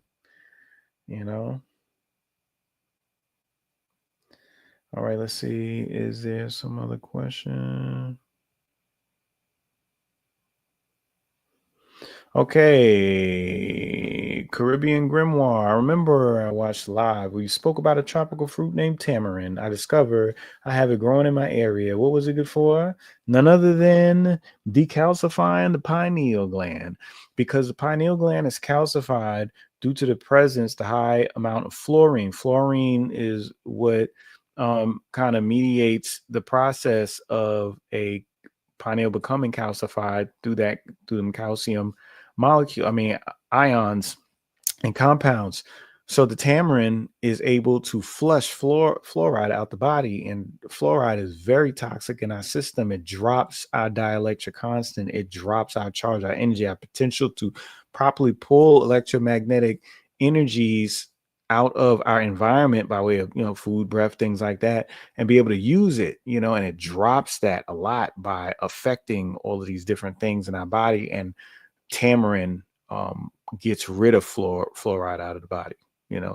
You know. All right, let's see. Is there some other question? Okay, Caribbean Grimoire. I remember I watched live. We spoke about a tropical fruit named tamarind. I discovered I have it growing in my area. What was it good for? None other than decalcifying the pineal gland, because the pineal gland is calcified due to the presence, the high amount of fluorine. Fluorine is what kind of mediates the process of a pineal becoming calcified through them calcium ions and compounds. So the tamarind is able to flush fluoride out the body, and fluoride is very toxic in our system. It drops our dielectric constant, it drops our charge, our energy, our potential to properly pull electromagnetic energies out of our environment by way of food, breath, things like that, and be able to use it, and it drops that a lot by affecting all of these different things in our body. And tamarind gets rid of fluoride out of the body,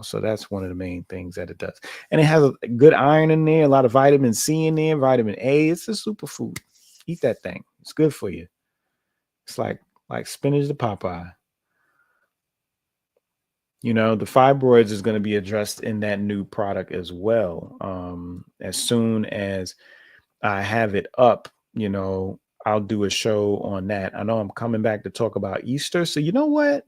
so that's one of the main things that it does. And it has a good iron in there, a lot of vitamin C in there, vitamin A. It's a superfood. Eat that thing. It's good for you. It's like spinach to Popeye. The fibroids is going to be addressed in that new product as well. As soon as I have it up, I'll do a show on that. I know I'm coming back to talk about Easter. So you know what?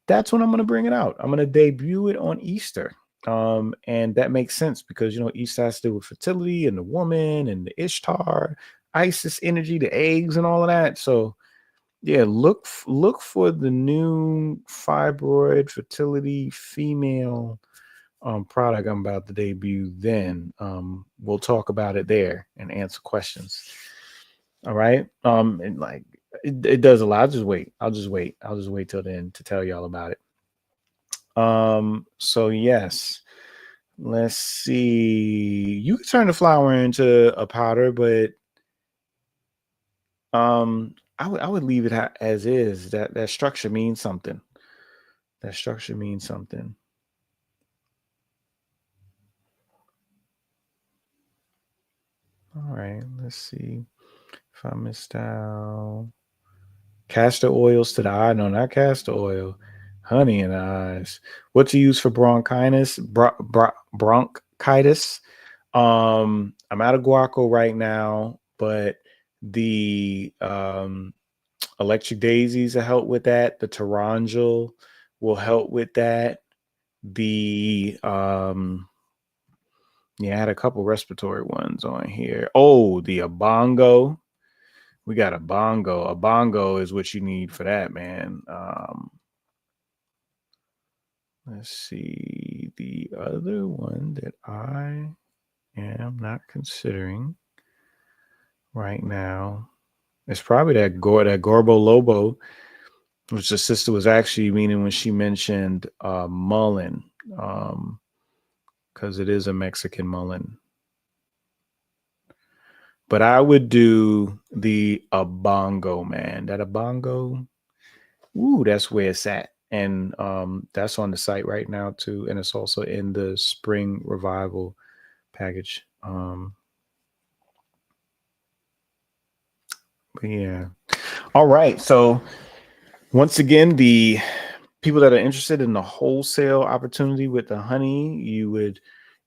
That's when I'm going to bring it out. I'm going to debut it on Easter. And that makes sense because, Easter has to do with fertility and the woman and the Ishtar, Isis energy, the eggs and all of that. So yeah, look for the new fibroid fertility female product I'm about to debut. Then we'll talk about it there and answer questions. All right. And like it does a lot. I'll just wait till then to tell y'all about it. So yes, let's see. You can turn the flour into a powder, but I would leave it as is. That structure means something. That structure means something. All right, let's see if I missed out. Castor oils to the eye. No, not castor oil. Honey in the eyes. What to use for bronchitis? Bronchitis. I'm out of guaco right now, but the electric daisies will help with that. The tarangel will help with that. The I had a couple respiratory ones on here. Oh, the abongo, We got a bongo. A bongo is what you need for that, man. Let's see. The other one that I am not considering right now, it's probably that Gorbo Lobo, which the sister was actually meaning when she mentioned mullein, because it is a Mexican mullein. But I would do the abongo, man. That abongo, ooh, that's where it's at. And that's on the site right now too. And it's also in the spring revival package. But yeah. All right. So once again, the people that are interested in the wholesale opportunity with the honey, you would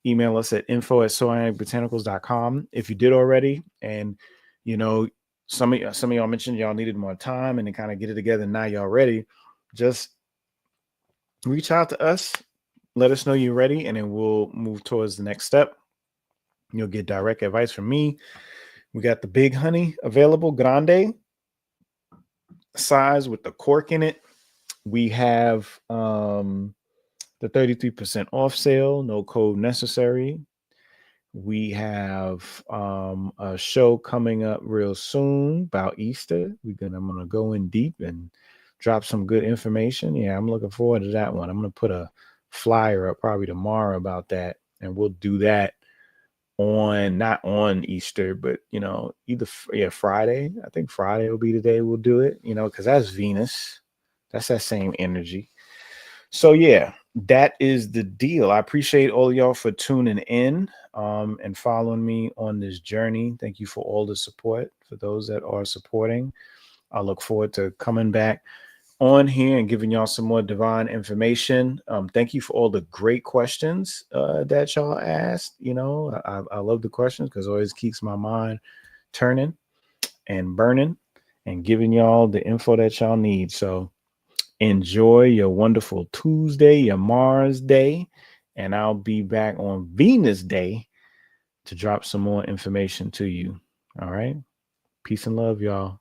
email us at info@soarticbotanicals.com if you did already. And you know, some of y'all mentioned y'all needed more time and to kind of get it together. Now y'all ready. Just reach out to us, let us know you're ready, and then we'll move towards the next step. You'll get direct advice from me. We got the big honey available, grande size with the cork in it. We have the 33% off sale, no code necessary. We have a show coming up real soon about Easter. I'm gonna go in deep and drop some good information. Yeah, I'm looking forward to that one. I'm gonna put a flyer up probably tomorrow about that, and we'll do that on not on Easter, but either Friday. I think Friday will be the day we'll do it. Because that's Venus. That's that same energy. So yeah, that is the deal. I appreciate all of y'all for tuning in and following me on this journey. Thank you for all the support. For those that are supporting, I look forward to coming back on here and giving y'all some more divine information. Thank you for all the great questions that y'all asked. I love the questions because it always keeps my mind turning and burning and giving y'all the info that y'all need. So enjoy your wonderful Tuesday, your Mars day, and I'll be back on Venus day to drop some more information to you. All right. Peace and love, y'all.